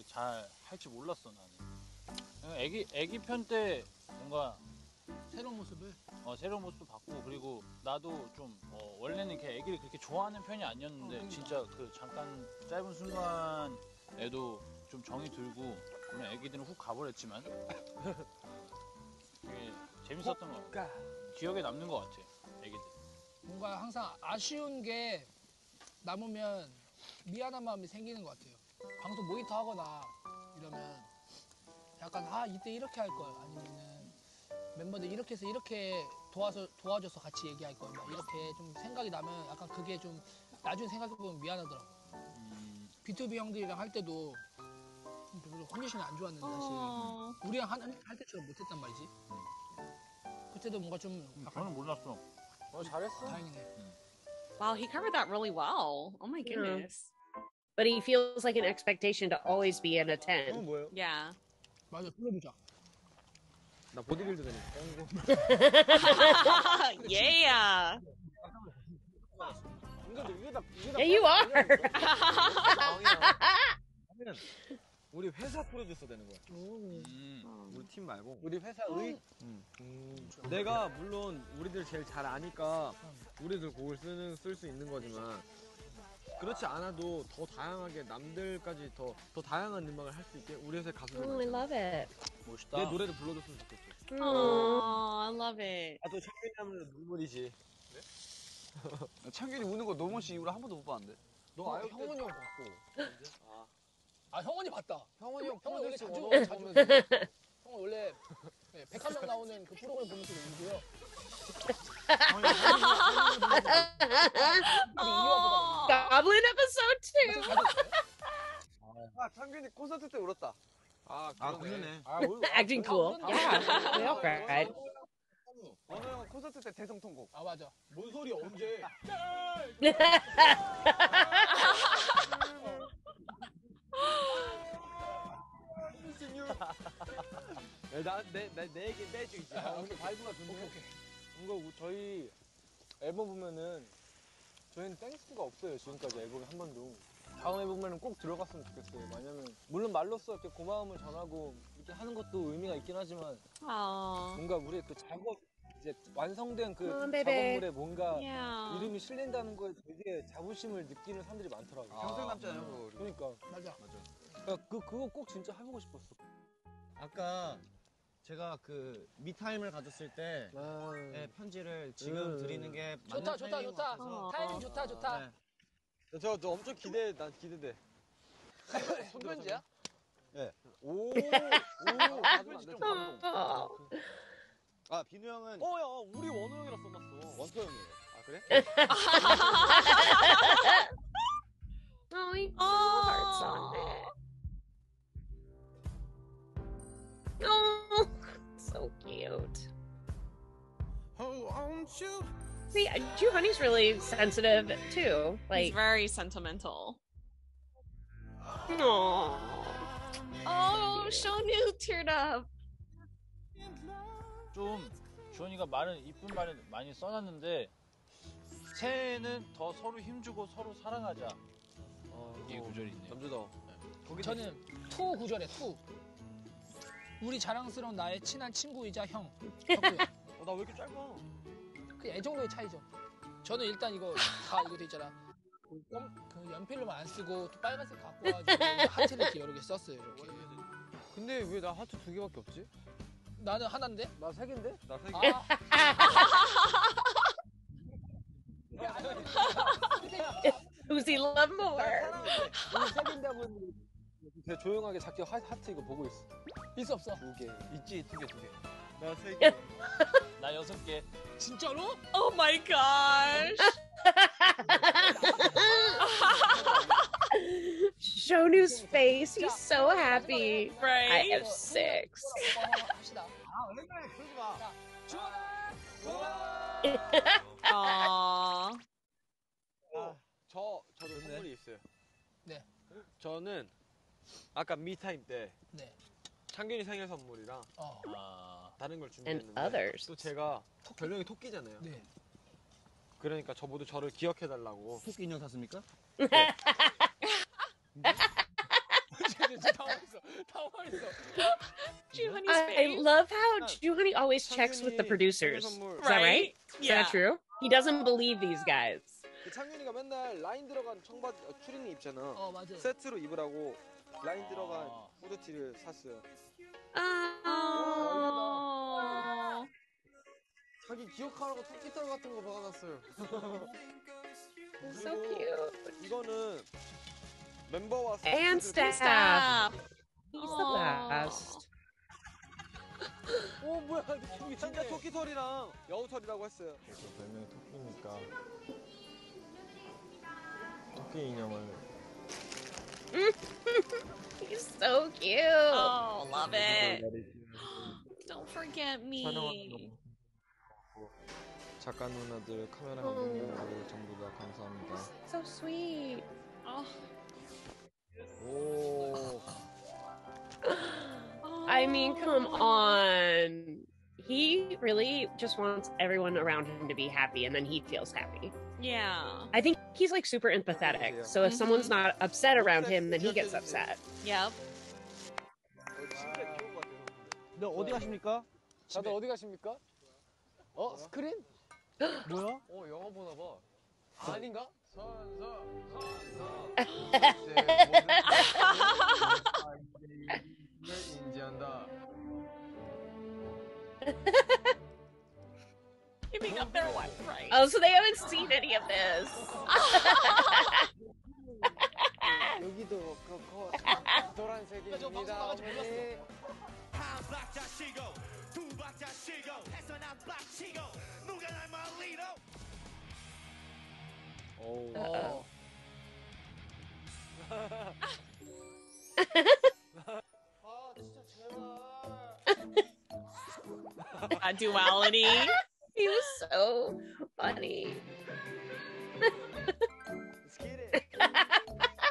잘 할지 몰랐어, 나는. 애기 편 때 뭔가 새로운 모습을 새로운 모습도 봤고, 그리고 나도 좀 원래는 이렇게 애기를 그렇게 좋아하는 편이 아니었는데 진짜 그 잠깐 짧은 순간에도 좀 정이 들고, 물론 애기들은 훅 가버렸지만 되게 재밌었던 것 같아. 기억에 남는 것 같아, 애기들. 뭔가 항상 아쉬운 게 남으면 미안한 마음이 생기는 것 같아요. 방송 모니터 하거나 이러면 약간 이때 이렇게 할 걸, 아니면은 멤버들 이렇게 해서 이렇게 도와줘서 같이 얘기할 걸, 막 이렇게 좀 생각이 나면 약간 그게 좀 나중에 생각해보면 미안하더라고. B2B 형들이랑 할 때도 별로 컨디션이 안 좋았는데 사실 우리랑 할 때처럼 못했단 말이지. 그때도 뭔가 좀 저는 몰랐어. 잘했어. 다행이네. Wow, he covered that really well. Oh my goodness. But he feels like an expectation to always be in a 10. 뭐예요? Yeah. 맞아, 불러보자. 나 보디빌더 되네. Yeah. Yeah, you are. 우리 회사 프로듀서 되는 거야. 우리 팀 말고. 우리 회사의. 내가 물론 우리들 제일 잘 아니까 우리들 곡을 쓸 수 있는 거지만 그렇지 않아도 더 다양하게 남들까지 더 다양한 음악을 할 수 있게 우리 회사 가수들. I love it. 멋있다. 내 노래를 불러줬으면 좋겠어. Oh, I love it. 아, 또 창균이 하면 눈물이지. 네? 창균이 우는 거 너무 씨 이후로 한 번도 못 봤는데. 너 형원이 형 봤고. 형원이 봤다. 형원이 형 원래 자주 형은 원래 백화점 나오는 그 프로그램 보면서 울고요. Goblin episode 2. 아 창균이 콘서트 때 울었다. 그러네. Acting cool. Yeah, we all cried. 원호 형은 콘서트 때 대성통곡. 아 맞아. 뭔 소리 언제? 내 얘기 빼줘 이제. 오케이, 바이브가 좋네. 뭔가 저희 앨범 보면은 저희는 땡스가 없어요. 지금까지 앨범에 한 번도. 다음 앨범에는 꼭 들어갔으면 좋겠어요. 왜냐면 물론 말로써 이렇게 고마움을 전하고 이렇게 하는 것도 의미가 있긴 하지만 뭔가 우리의 그 작업 이제 완성된 그 작업물에 뭔가 이름이 실린다는 거에 되게 자부심을 느끼는 사람들이 많더라고요. 평생 남잖아요, 그거. 그러니까 맞아. 그러니까 그거 꼭 진짜 해보고 싶었어. 아까 제가 그 미타임을 가졌을 때 편지를 지금 드리는 게 맞는 좋다. 타이밍인 것 같아서. 타이밍 좋다. 네. 저 엄청 난 기대돼. 손편지야? 네. 오. 손편지 좀 감동. 아, 비누 형은 야, 우리 원호 형이랑 써놨어. 원토 형이에요. 그래? Oh, he put hearts on it. Oh, so cute. See, Honey's really sensitive too. Like He's very sentimental. Aww. Oh, Shonu teared up. 좀 주원이가 말은 이쁜 말은 많이 써놨는데 새해에는 더 서로 힘주고 서로 사랑하자. 이게 구절이 있네요. 남주다. 저는 투 구절에 투. 우리 자랑스러운 나의 친한 친구이자 형. 나 왜 이렇게 짧아? 그 애정도의 차이죠. 저는 일단 이거 다 이거 돼 있잖아. 그 연필로만 안 쓰고 또 빨간색 갖고 와가지고 하트를 이렇게 여러 개 썼어요. 이렇게. 근데 왜 나 하트 2개밖에 없지? 나는 하나인데? 나 3개인데? 나 3개. Who's he love more? 우리 3개인데 하면 되게 조용하게 작게 하트 이거 보고 있어. 있어 없어? 2개. 있지, 2개. 나 3개. 나 6개. 진짜로? Oh my gosh. Shonu's face, he's so happy. Right? I have 6. 합시다. 얼마나 그러지 마. Aww. 저도 선물이 있어요. 네. 저는 아까 미타임 때 네. 창균이 생일 선물이랑 다른 걸 And 준비했는데 others. 또 제가 별명이 토끼잖아요. 네. 그러니까 저보고 저를 기억해달라고. 토끼 인형 샀습니까? 진짜 당황했어. 당황했어. I love how Honey always checks with the producers. Is that right? Is that true? He doesn't believe these guys. 창균이가 맨날 라인 들어간 청바지 추리닝 입잖아. 맞아. 세트로 입으라고 라인 들어간 후드티를 샀어요. 자기 기억하라고 토끼털 같은 거 박아놨어요. So cute. 이거는 멤버와 And staff. He's the best. 오 뭐야 느낌이 진짜 토끼털이랑 여우털이라고 했어요. 별명이 토끼니까 토끼 인형을. He's so cute. Oh, love it. Don't forget me. 작가 누나들, 카메라 감독님들 전부 다 감사합니다. So sweet. Oh. 오. I mean, come on. He really just wants everyone around him to be happy, and then he feels happy. Yeah. I think he's like super empathetic. So if someone's not upset around him, then he gets upset. Yep. 너 어디 가십니까? 다들 어디 가십니까? 스크린? 뭐야? 영화 보나 봐. 아닌가? 인지한다. Keeping up their what, right? Oh, so they haven't seen any of this. 여기도 노란색입니다. 어머니. 한 박자 쉬고 두 박자 쉬고 해서 난 빡치고 누가 날 말리노. 오. That duality. He was so funny. Let's get it.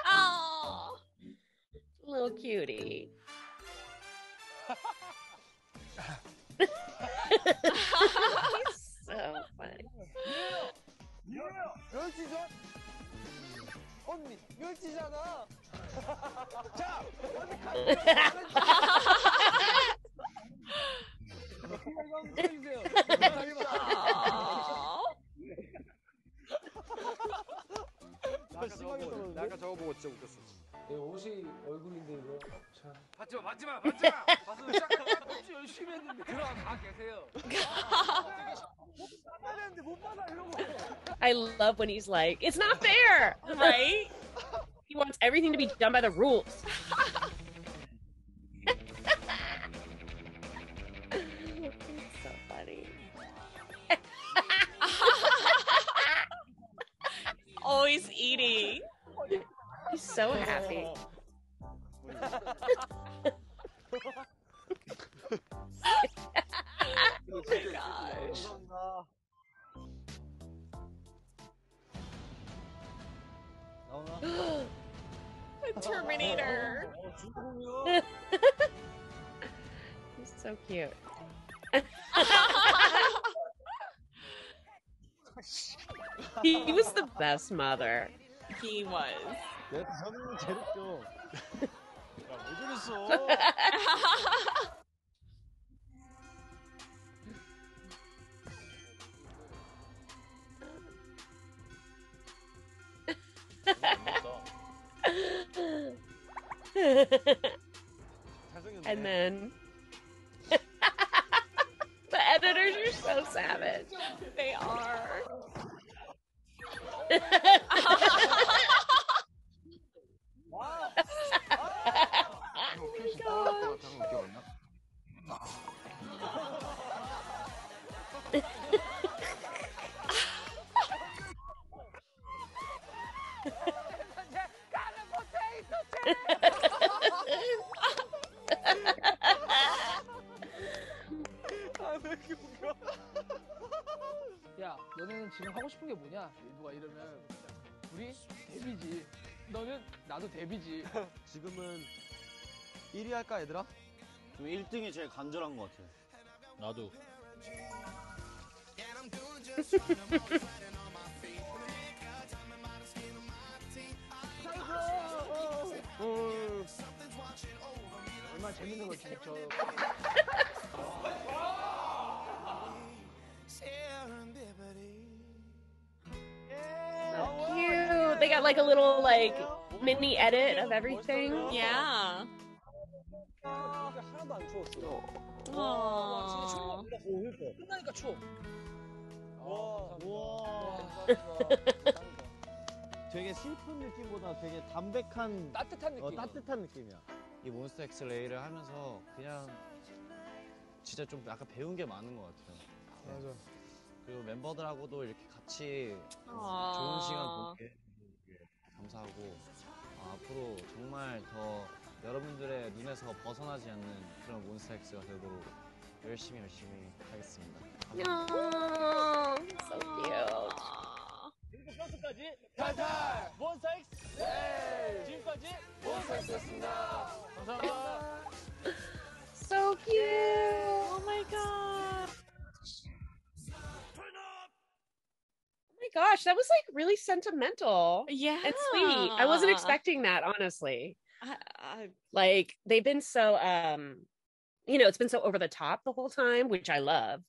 Oh, little cutie. He's so funny. 멸치전? 언니 멸치잖아. 자, 언니 나 아까 저거 보고 진짜 웃겼어. 내 옷이 얼굴인데 이거. 참. 받지 마. 가서 시작하고 주 열심히 했는데 들어가 계세요. 못 받아 이러고. I love when he's like, "It's not fair," Right? He wants everything to be done by the rules. So funny. eating. He's so happy. Oh my gosh. The Terminator. He's so cute. He was the best mother. He was. 내가 저는 제일 웃겨. 왜 저랬어? And then the editors are so savage. They are. 야, 너네는 지금 하고 싶은 게 뭐냐? 누가 이러면 우리 데뷔지. 너는 나도 데뷔지. 지금은 1위 할까 얘들아? 좀 1등이 제일 간절한 것 같아. 나도. 얼마나 재밌는 걸지 저. So cute. They got like a little like mini edit of everything. Yeah. 하나도 안 추웠어. 와, 진짜 추워. 끝나니까 추워. 되게 슬픈 느낌보다 되게 담백한 따뜻한 느낌. 따뜻한 느낌이야. 이 몬스타 엑스레이를 하면서 그냥 진짜 좀 약간 배운 게 많은 것 같아요. 맞아. 그리고 멤버들하고도 이렇게 같이 아. 좋은 시간 보게 감사하고 앞으로 정말 더 여러분들의 눈에서 벗어나지 않는 그런 몬스타 엑스가 되도록 열심히 하겠습니다. Oh, so cute. 플러스까지 탈탈 몬스타 X 지금까지 몬스타 X였습니다. 감사합니다. So cute. Oh my god. Oh my gosh, that was like really sentimental. Yeah. And sweet. I wasn't expecting that, honestly. Like they've been so it's been so over the top the whole time, which I love.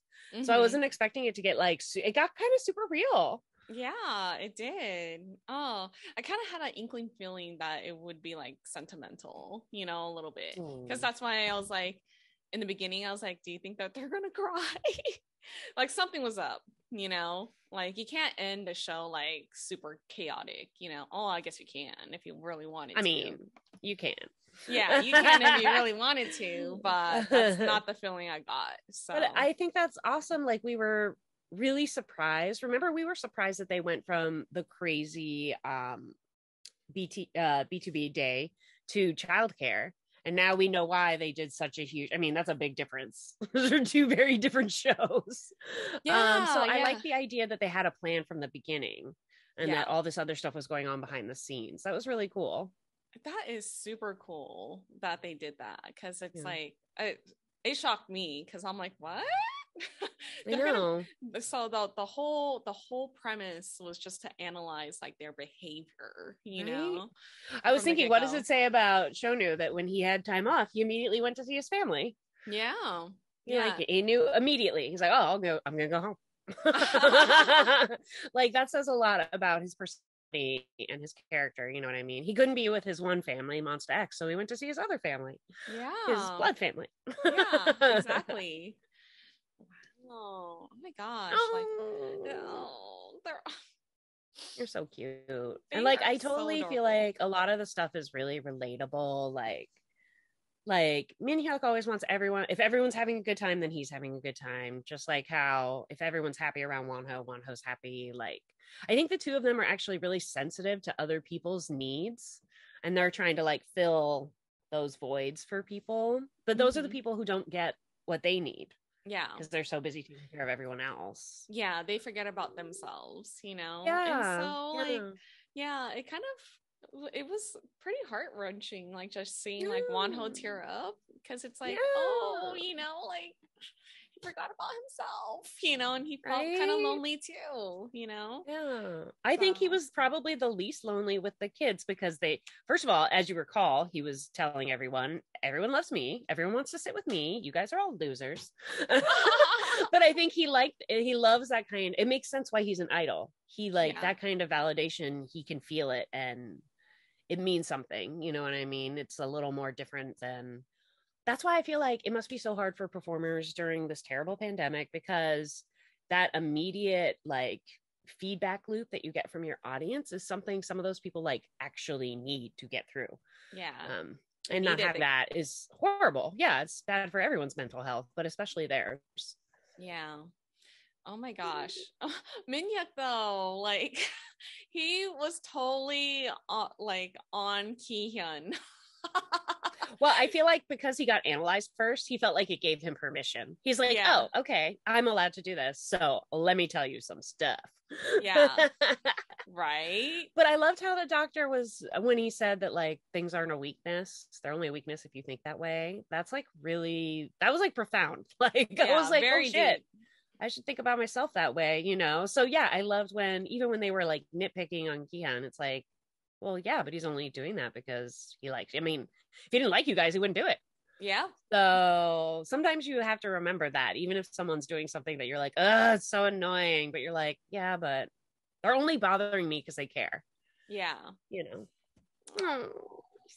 So I wasn't expecting it to get like it got kind of super real. Yeah, it did. Oh, I kind of had an inkling feeling that it would be like sentimental, a little bit. Because that's why I was like, in the beginning, I was like, do you think that they're going to cry? Like something was up, Like you can't end the show like super chaotic, Oh, I guess you can if you really wanted to. I mean, you can. Yeah, you can if you really wanted to, but that's not the feeling I got. So But I think that's awesome. Like we were really surprised. Remember, we were surprised that they went from the crazy B2B day to childcare. And now we know why they did such a huge, that's a big difference. Those are two very different shows. Yeah, so I like the idea that they had a plan from the beginning and Yeah. that all this other stuff was going on behind the scenes. That was really cool. that is super cool that they did that because it's Yeah. like it shocked me because I'm like, what? I know. So the whole premise was just to analyze like their behavior, Right? I was from the thinking, what does get-go. it say about Shonu that when he had time off, he immediately went to see his family? Yeah. Like he knew immediately. He's like, oh, I'm gonna go home. Like that says a lot about his personality and his character, you know what I mean? He couldn't be with his one family, MONSTA X, so he went to see his other family. Yeah. His blood family. Yeah, exactly. Oh my gosh. Like You're so cute. They And like are I so totally feel adorable. like a lot of the stuff is really relatable. Like like Minhyuk always wants everyone, if everyone's having a good time, then he's having a good time. Just like how if everyone's happy around Wonho's happy. Like I think the two of them are actually really sensitive to other people's needs, and they're trying to like fill those voids for people. But those are the people who don't get what they need. Yeah. Because they're so busy taking care of everyone else. Yeah, they forget about themselves, you know? Yeah. And so like, yeah, it kind of, it was pretty heart-wrenching, like just seeing like Wonho tear up, because it's like, oh, you know, like he forgot about himself, you know, and he felt kind of lonely too, you know? Yeah. I think he was probably the least lonely with the kids, because they, first of all, as you recall, he was telling everyone loves me. Everyone wants to sit with me. You guys are all losers. But I think he loves that kind. It makes sense why he's an idol. He that kind of validation. He can feel it and it means something. You know what I mean? It's a little more different than, that's why I feel like it must be so hard for performers during this terrible pandemic, because that immediate like feedback loop that you get from your audience is something some of those people like actually need to get through. Yeah. And not have that is horrible. Yeah, it's bad for everyone's mental health, but especially theirs. Yeah. Oh my gosh. Minhyuk though, like he was totally like on Ki-hyun. Well, I feel like because he got analyzed first, he felt like it gave him permission. He's like, oh, okay, I'm allowed to do this. So let me tell you some stuff. Yeah. Right. But I loved how the doctor was, when he said that like things aren't a weakness. They're only a weakness if you think that way. That's like really, that was like profound. Like I was like, very shit. Deep. I should think about myself that way, you know? So yeah, I loved even when they were like nitpicking on Ki-hyun, it's like, well, yeah, but he's only doing that because he likes, I mean, if he didn't like you guys, he wouldn't do it. Yeah. So sometimes you have to remember that, even if someone's doing something that you're like, it's so annoying, but you're like, yeah, but they're only bothering me because they care. Yeah. You know. Oh,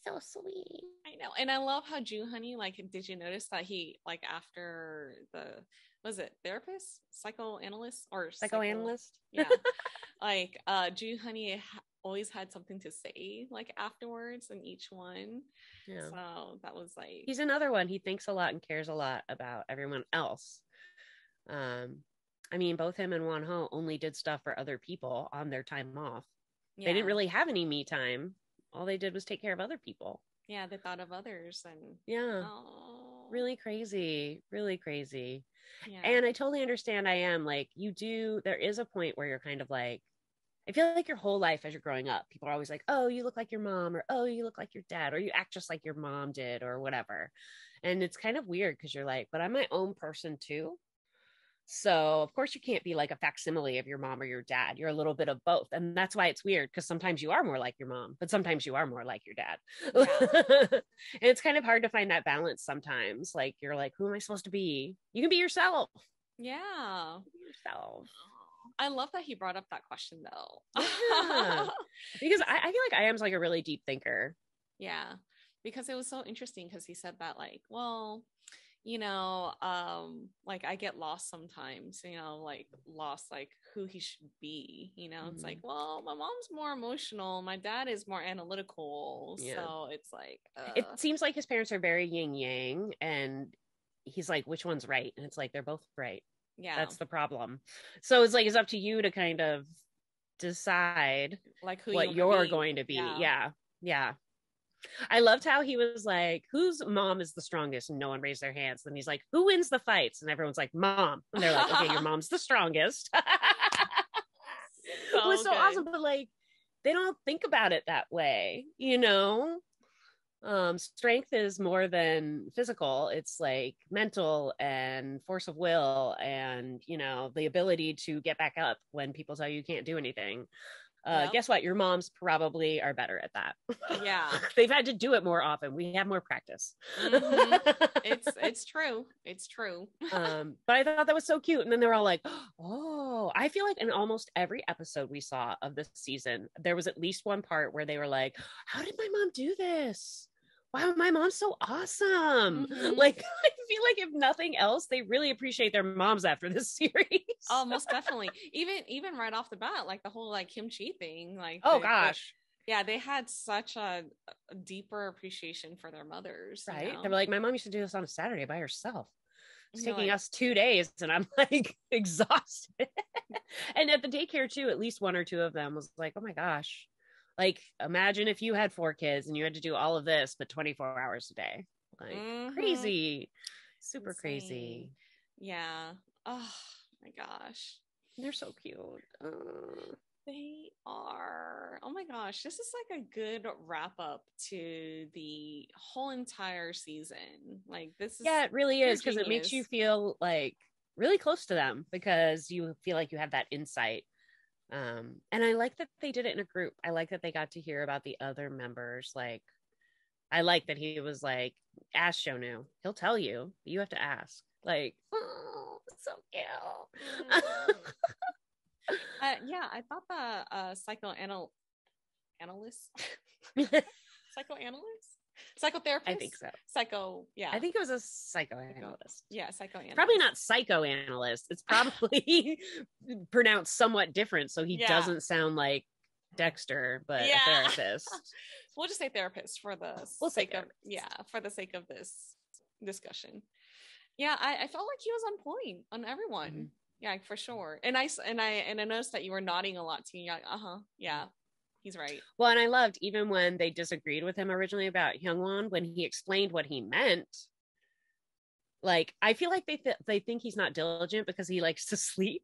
so sweet. I know. And I love how Joo-honey, like, did you notice that he, like, after was it therapist? Psychoanalyst? Or psychoanalyst? Yeah. Like, Joo-honey always had something to say, like, afterwards in each one. Yeah. So that was like, he's another one. He thinks a lot and cares a lot about everyone else. I mean, both him and Wonho only did stuff for other people on their time off. Yeah. They didn't really have any me time. All they did was take care of other people. Yeah, they thought of others. And yeah, really crazy. Yeah. And I totally understand. I am like, there is a point where you're kind of like, I feel like your whole life as you're growing up, people are always like, oh, you look like your mom, or oh, you look like your dad, or you act just like your mom did, or whatever. And it's kind of weird because you're like, but I'm my own person too. So of course you can't be like a facsimile of your mom or your dad. You're a little bit of both. And that's why it's weird, because sometimes you are more like your mom, but sometimes you are more like your dad. Yeah. And it's kind of hard to find that balance sometimes. Like you're like, who am I supposed to be? You can be yourself. Yeah. Be yourself. I love that he brought up that question though. Yeah. Because I feel like I am like a really deep thinker. Yeah. Because it was so interesting because he said that like, well, you know, like I get lost sometimes, you know, like lost like who he should be, you know. It's like, well, my mom's more emotional, my dad is more analytical. Yeah. So it's like it seems like his parents are very yin yang, and he's like, which one's right? And it's like they're both right. Yeah, that's the problem. So it's like it's up to you to kind of decide like who what you're going to be. Yeah. I loved how he was like, whose mom is the strongest? And no one raised their hands. Then he's like, who wins the fights? And everyone's like, mom. And they're like, okay, your mom's the strongest. It was so awesome. But like, they don't think about it that way, you know? Strength is more than physical. It's like mental and force of will and, you know, the ability to get back up when people tell you can't do anything. Guess what? Your moms probably are better at that. Yeah. They've had to do it more often. We have more practice. It's true. It's true. But I thought that was so cute. And then they were all like, oh, I feel like in almost every episode we saw of this season, there was at least one part where they were like, how did my mom do this? Wow, my mom's so awesome. Like, I feel like if nothing else, they really appreciate their moms after this series. Oh, most definitely. Even right off the bat, like the whole like kimchi thing. Like, oh gosh. Yeah, they had such a deeper appreciation for their mothers. Right. You know? They were like, my mom used to do this on a Saturday by herself. It's You're taking like- us 2 days, and I'm like exhausted. And at the daycare too, at least one or two of them was like, oh my gosh. Like, imagine if you had 4 kids and you had to do all of this, but 24 hours a day. Like, crazy. Super Insane. crazy. Yeah. Oh my gosh. They're so cute. They are. Oh my gosh. This is like a good wrap up to the whole entire season. Like, this is. Yeah, it really is, because it makes you feel like really close to them, because you feel like you have that insight. And I like that they did it in a group. I like that they got to hear about the other members. Like, I like that he was like, ask Shonu. He'll tell you, but you have to ask. Like, oh, so cute. Yeah, I thought the psychoanalyst, psychotherapist. I think so. Yeah. I think it was a psychoanalyst. Yeah, psychoanalyst. Probably not psychoanalyst. It's probably pronounced somewhat different, so he doesn't sound like Dexter, but a therapist. We'll just say therapist for the sake of this discussion. Yeah, I felt like he was on point on everyone. Mm-hmm. Yeah, for sure. And I noticed that you were nodding a lot too. You're like, yeah, he's right. Well, and I loved, even when they disagreed with him originally about Hyungwon, when he explained what he meant. Like, I feel like they think he's not diligent because he likes to sleep,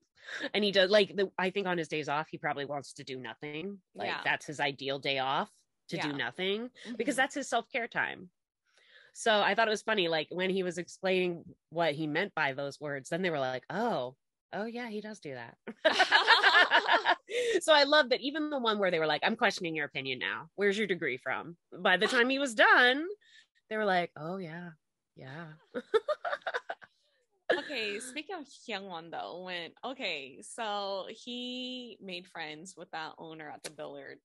and he does I think on his days off he probably wants to do nothing. Like, that's his ideal day off, to do nothing, because that's his self-care time. So I thought it was funny, like when he was explaining what he meant by those words, then they were like, oh yeah, he does do that. So I love that even the one where they were like, I'm questioning your opinion now. Where's your degree from? By the time he was done, they were like, oh yeah. Okay, speaking of Hyungwon though, so he made friends with that owner at the billiard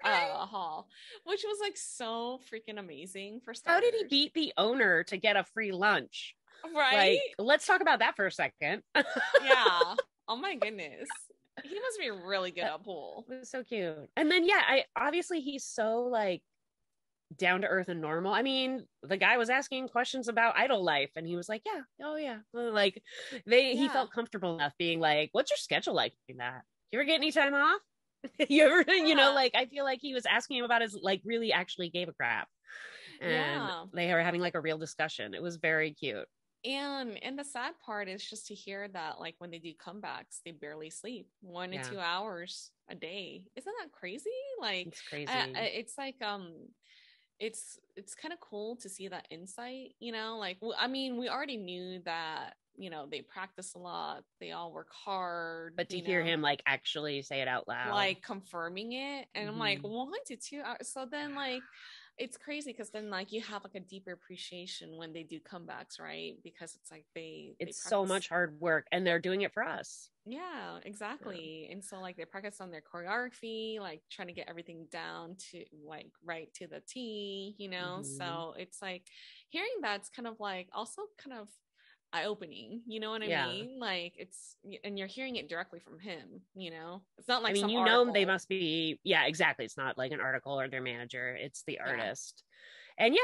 hall, which was like so freaking amazing for starters. How did he beat the owner to get a free lunch? Right? Like, let's talk about that for a second. Yeah. Oh my goodness. He must be really good at pool. It was so cute. And then obviously he's so like down to earth and normal. I mean, the guy was asking questions about idol life and he was like, yeah, oh yeah. Like he felt comfortable enough being like, what's your schedule like doing that? You ever get any time off? You ever, like, I feel like he was asking him about his, like, really actually gave a crap. And they were having like a real discussion. It was very cute. And the sad part is just to hear that, like, when they do comebacks, they barely sleep 1 to 2 hours a day. Isn't that crazy? Like, it's crazy. It's like it's kind of cool to see that insight, like, I mean, we already knew that, they practice a lot, they all work hard, but to hear him like actually say it out loud, like confirming it, and I'm like 1 to 2 hours. So then, like, it's crazy because then, like, you have like a deeper appreciation when they do comebacks, right? Because it's like it's so much hard work, and they're doing it for us. Yeah, exactly. And so, like, they practice on their choreography, like trying to get everything down to like right to the T, So it's like hearing that's kind of like also kind of eye-opening, you know what I mean? Like, and you're hearing it directly from him, it's not like, they must be, exactly, it's not like an article or their manager, it's the artist. And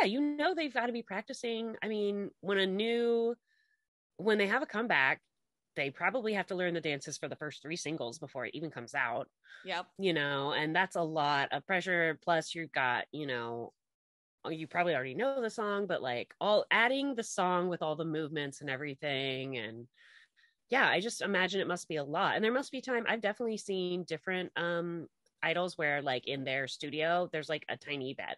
they've got to be practicing. I mean, when they have a comeback, they probably have to learn the dances for the first 3 singles before it even comes out. Yep. And that's a lot of pressure. Plus you've got, you probably already know the song, but like all adding the song with all the movements and everything. And I just imagine it must be a lot. And there must be time. I've definitely seen different idols where, like, in their studio, there's like a tiny bed.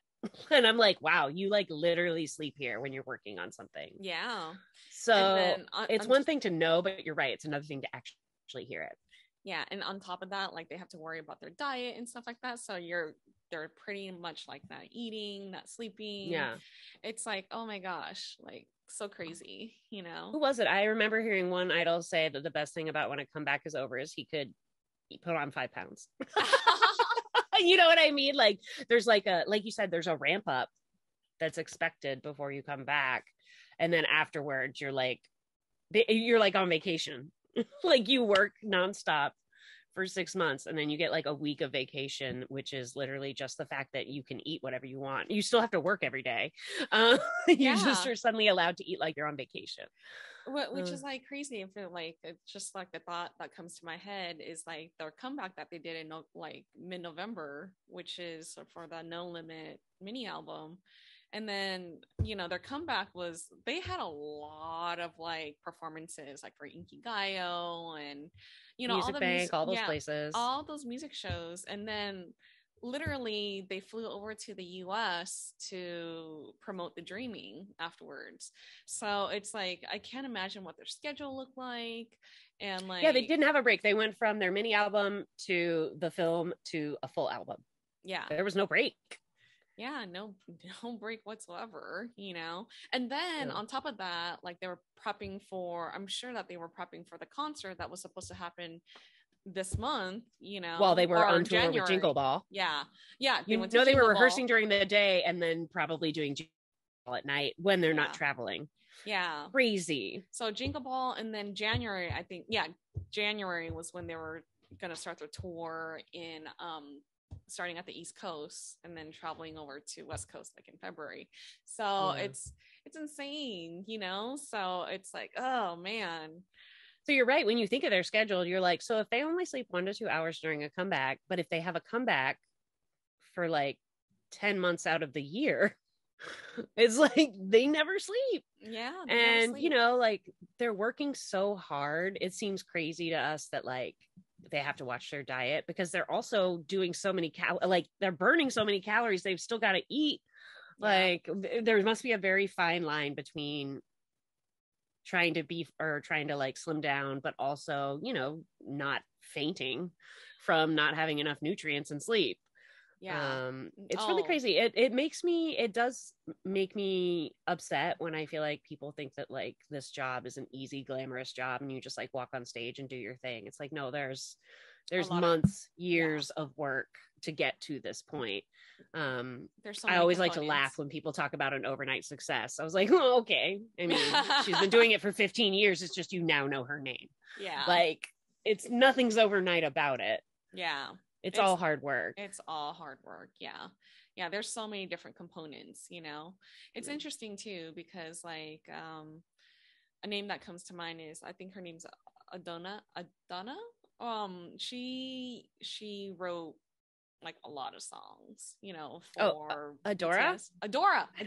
And I'm like, wow, you like literally sleep here when you're working on something. Yeah. So it's one thing to know, but you're right. It's another thing to actually hear it. Yeah. And on top of that, like, they have to worry about their diet and stuff like that. So they're pretty much like not eating, not sleeping. Yeah. It's like, oh my gosh, like, so crazy, Who was it? I remember hearing one idol say that the best thing about when a comeback is over is he put on 5 pounds. You know what I mean? Like, there's like you said, there's a ramp up that's expected before you come back. And then afterwards you're like on vacation. Like, you work nonstop for 6 months, and then you get like a week of vacation, which is literally just the fact that you can eat whatever you want. You still have to work every day. You just are suddenly allowed to eat like you're on vacation. Which is like crazy. I feel like it's just like the thought that comes to my head is like their comeback that they did in like mid-November, which is for the No Limit mini album. And then, you know, their comeback was they had a lot of like performances like for Inkigayo and, you know, Music Bank, all those places, all those music shows. And then literally they flew over to the US to promote The Dreaming afterwards. So it's like I can't imagine what their schedule looked like. And like, yeah, they didn't have a break. They went from their mini album to the film to a full album. Yeah, there was no break. Yeah, no break whatsoever, you know. And then on top of that, like they were prepping for, I'm sure that they were prepping for the concert that was supposed to happen this month, you know, while they were on tour January. with Jingle Ball. Yeah. They were rehearsing during the day and then probably doing Jingle Ball at night when they're not traveling. Yeah. Crazy. So Jingle Ball, and then January, I think, January was when they were going to start their tour in starting at the East Coast and then traveling over to West Coast like in February. So it's insane, you know. So it's like, oh man. So you're right. When you think of their schedule, you're like, so if they only sleep 1 to 2 hours during a comeback, but if they have a comeback for like 10 months out of the year, it's like they never sleep. Yeah. And you know, like they're working so hard. It seems crazy to us that like they have to watch their diet because they're also doing so many they're burning so many calories. They've still got to eat. Like there must be a very fine line between trying to like slim down, but also, you know, not fainting from not having enough nutrients and sleep. It's really crazy. It does make me upset when I feel like people think that like this job is an easy, glamorous job and you just like walk on stage and do your thing. It's like, no, there's months, years of work to get to this point. There's I always like to laugh when people talk about an overnight success. I was like, oh, okay. I mean, she's been doing it for 15 years. It's just, you now know her name. Yeah. Like nothing's overnight about it. Yeah. It's all hard work. It's all hard work. Yeah. Yeah. There's so many different components, you know. It's interesting too, because like a name that comes to mind is, I think her name's Adonna. She wrote like a lot of songs, you know, for Adora? BTS. Adora. I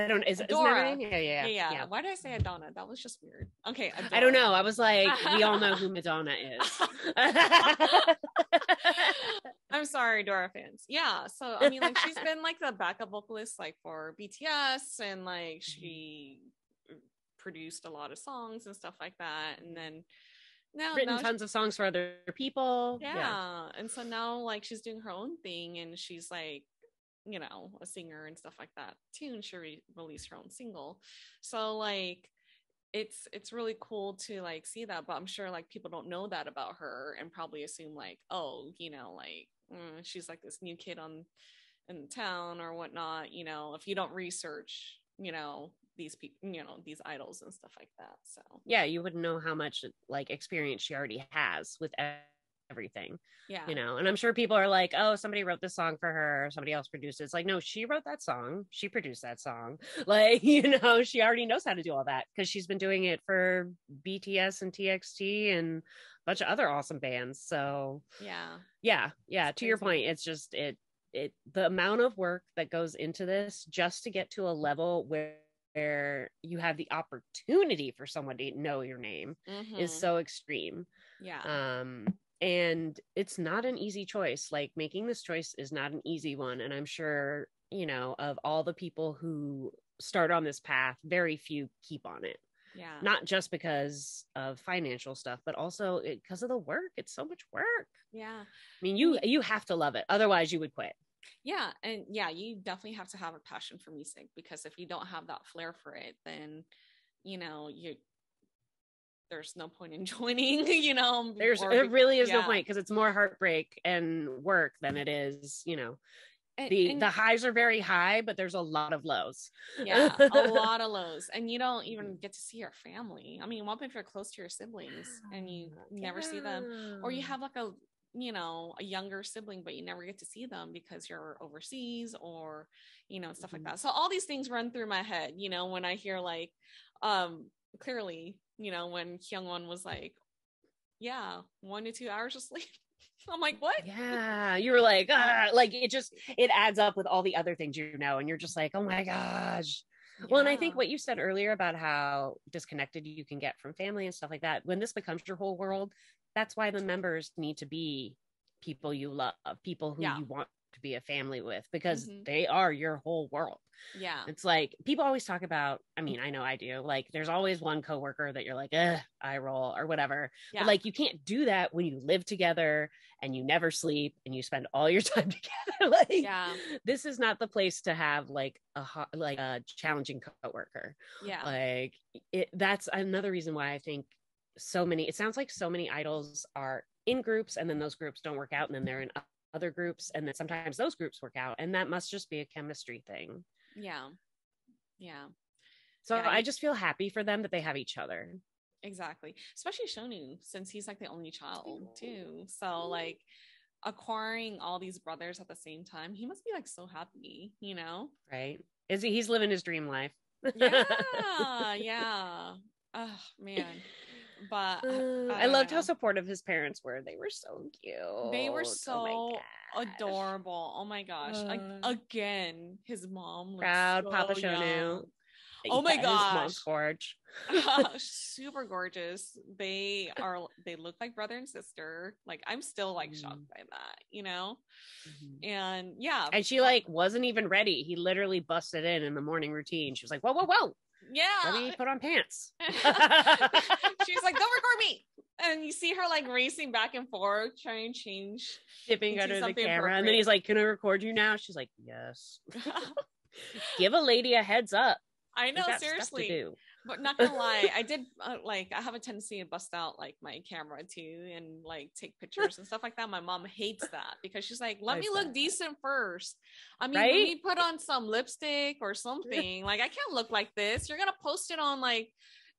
don't know. Isn't that her name? Yeah. Why did I say Adonna? That was just weird. Okay. Adora. I don't know. I was like, we all know who Madonna is. I'm sorry, Dora fans. Yeah. So I mean, like she's been like the backup vocalist like for BTS, and like she produced a lot of songs and stuff like that, and then written tons of songs for other people. Yeah. And so now like she's doing her own thing, and she's like, you know, a singer and stuff like that too, and she released her own single. So like it's really cool to like see that, but I'm sure like people don't know that about her and probably assume like, oh, you know, like she's like this new kid in town or whatnot, you know, if you don't research, you know, these people, you know, these idols and stuff like that. So yeah, you wouldn't know how much like experience she already has with everything. Yeah, you know. And I'm sure people are like, oh, somebody wrote this song for her, somebody else produced it. It's like, no, she wrote that song, she produced that song. Like, you know, she already knows how to do all that because she's been doing it for BTS and TXT and a bunch of other awesome bands. So yeah, to your point, it's just the amount of work that goes into this just to get to a level where you have the opportunity for someone to know your name is so extreme. And it's not an easy choice. Like making this choice is not an easy one. And I'm sure, you know, of all the people who start on this path, very few keep on it. Yeah. Not just because of financial stuff, but also because of the work. It's so much work. Yeah. I mean, you have to love it. Otherwise you would quit. Yeah. And yeah, you definitely have to have a passion for music, because if you don't have that flair for it, then, you know, there's no point in joining, you know. It really is no point, because it's more heartbreak and work than it is, you know. The highs are very high, but there's a lot of lows. Yeah, a lot of lows. And you don't even get to see your family. I mean, what if you're close to your siblings and you never see them? Or you have like you know, a younger sibling, but you never get to see them because you're overseas or, you know, stuff like that. So all these things run through my head, you know, when I hear like, clearly, you know, when Kyungwon was like, yeah, 1 to 2 hours of sleep. I'm like, what? Yeah. You were like, like it adds up with all the other things, you know, and you're just like, oh my gosh. Yeah. Well, and I think what you said earlier about how disconnected you can get from family and stuff like that, when this becomes your whole world, that's why the members need to be people you love, people who you want to be a family with, because they are your whole world. Yeah. It's like people always talk about, I mean, I know I do, like there's always one coworker that you're like, eye roll or whatever. Yeah. But like you can't do that when you live together and you never sleep and you spend all your time together. Like this is not the place to have like a challenging coworker. Yeah. Like that's another reason why I think it sounds like so many idols are in groups and then those groups don't work out and then they're in other groups and then sometimes those groups work out, and that must just be a chemistry thing. Yeah. So I just feel happy for them that they have each other. Exactly. Especially Shonu, since he's like the only child too. So like acquiring all these brothers at the same time, he must be like so happy, you know? Right. He's living his dream life. Yeah. Oh man. But I loved how supportive his parents were. They were so cute. They were so adorable. Oh my gosh. Again, his mom proud so Papa Shonu. Oh my gosh. His mom's gorge. Super gorgeous. They look like brother and sister. Like I'm still like shocked by that, you know? And yeah. And she like wasn't even ready. He literally busted in the morning routine. She was like, whoa. Yeah. Let me put on pants. She's like, don't record me. And you see her like racing back and forth, trying to change. Dipping under the camera. And then he's like, can I record you now? She's like, yes. Give a lady a heads up. I know, seriously. But not gonna lie, I did I have a tendency to bust out like my camera too and like take pictures and stuff like that. My mom hates that because she's like, let me look decent first. I mean, let me put on some lipstick or something. Like I can't look like this. You're gonna post it on like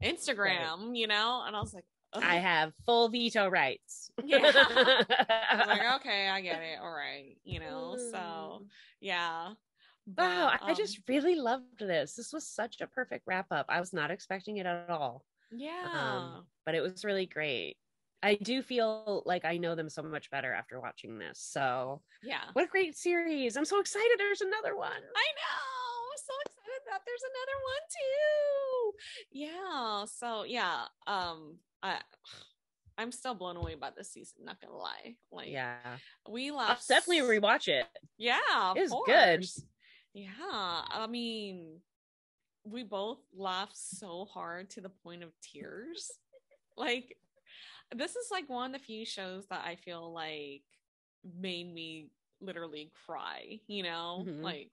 Instagram, you know? And I was like, ugh. I have full veto rights. Yeah. I was like, okay, I get it. All right, you know. So yeah. But, wow, I just really loved this. This was such a perfect wrap up. I was not expecting it at all. Yeah. But it was really great. I do feel like I know them so much better after watching this. So yeah. What a great series. I'm so excited there's another one. I know. I'm so excited that there's another one too. Yeah. So yeah. I'm still blown away by this season, not gonna lie. Like we laughed. I'll definitely rewatch it. Yeah. It was good. Yeah, I mean, we both laughed so hard to the point of tears. Like, this is like one of the few shows that I feel like made me literally cry, you know? Like,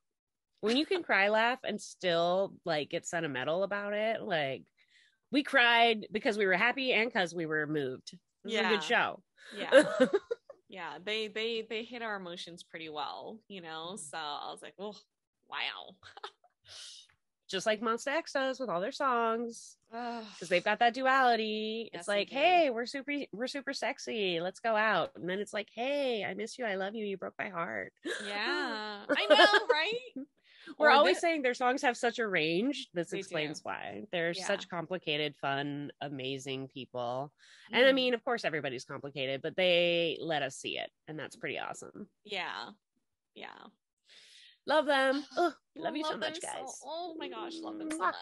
when you can cry laugh and still like get sentimental about it, like we cried because we were happy and because we were moved. It was a good show. Yeah. Yeah, they hit our emotions pretty well, you know? So I was like, oh, wow. Just like MONSTA X does with all their songs, because they've got that duality. Yes, it's like, hey, we're super sexy, let's go out, and then it's like, hey, I miss you, I love you, you broke my heart. Yeah. I know, right? We're always saying their songs have such a range. This explains why. They're such complicated, fun, amazing people. And I mean, of course everybody's complicated, but they let us see it, and that's pretty awesome. Yeah. Love them. Oh, love you so much, guys. Oh my gosh, love them so much.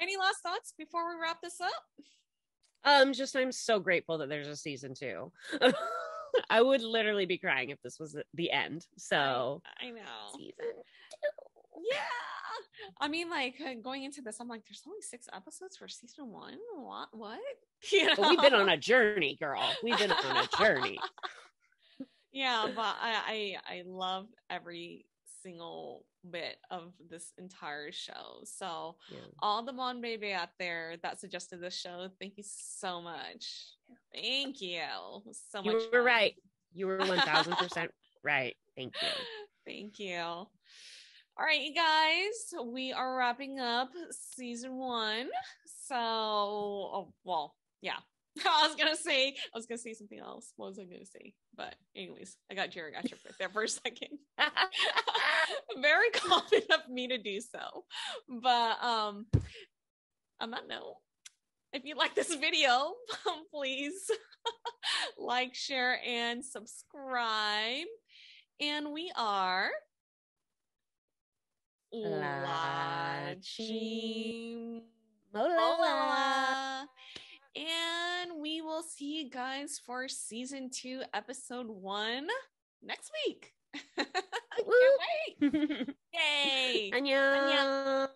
Any last thoughts before we wrap this up? Just I'm so grateful that there's a season 2. I would literally be crying if this was the end. So I know. Season 2. Yeah. I mean, like going into this, I'm like, there's only 6 episodes for season 1. What? You know? Well, we've been on a journey, girl. We've been on a journey. Yeah, but I love every single bit of this entire show. So all the Monbebe out there that suggested this show, thank you so much. Thank you so much. You were right. You were 1000% right. Thank you. Thank you. All right, you guys, we are wrapping up season 1. So, I was gonna say something else. What was I gonna say? But anyways, I got Jerry got your foot there for a second. Very confident of me to do so. But on that note, if you like this video, please like, share, and subscribe. And we are Mola. And we will see you guys for season 2, episode 1 next week. Can't wait. Yay. 안녕.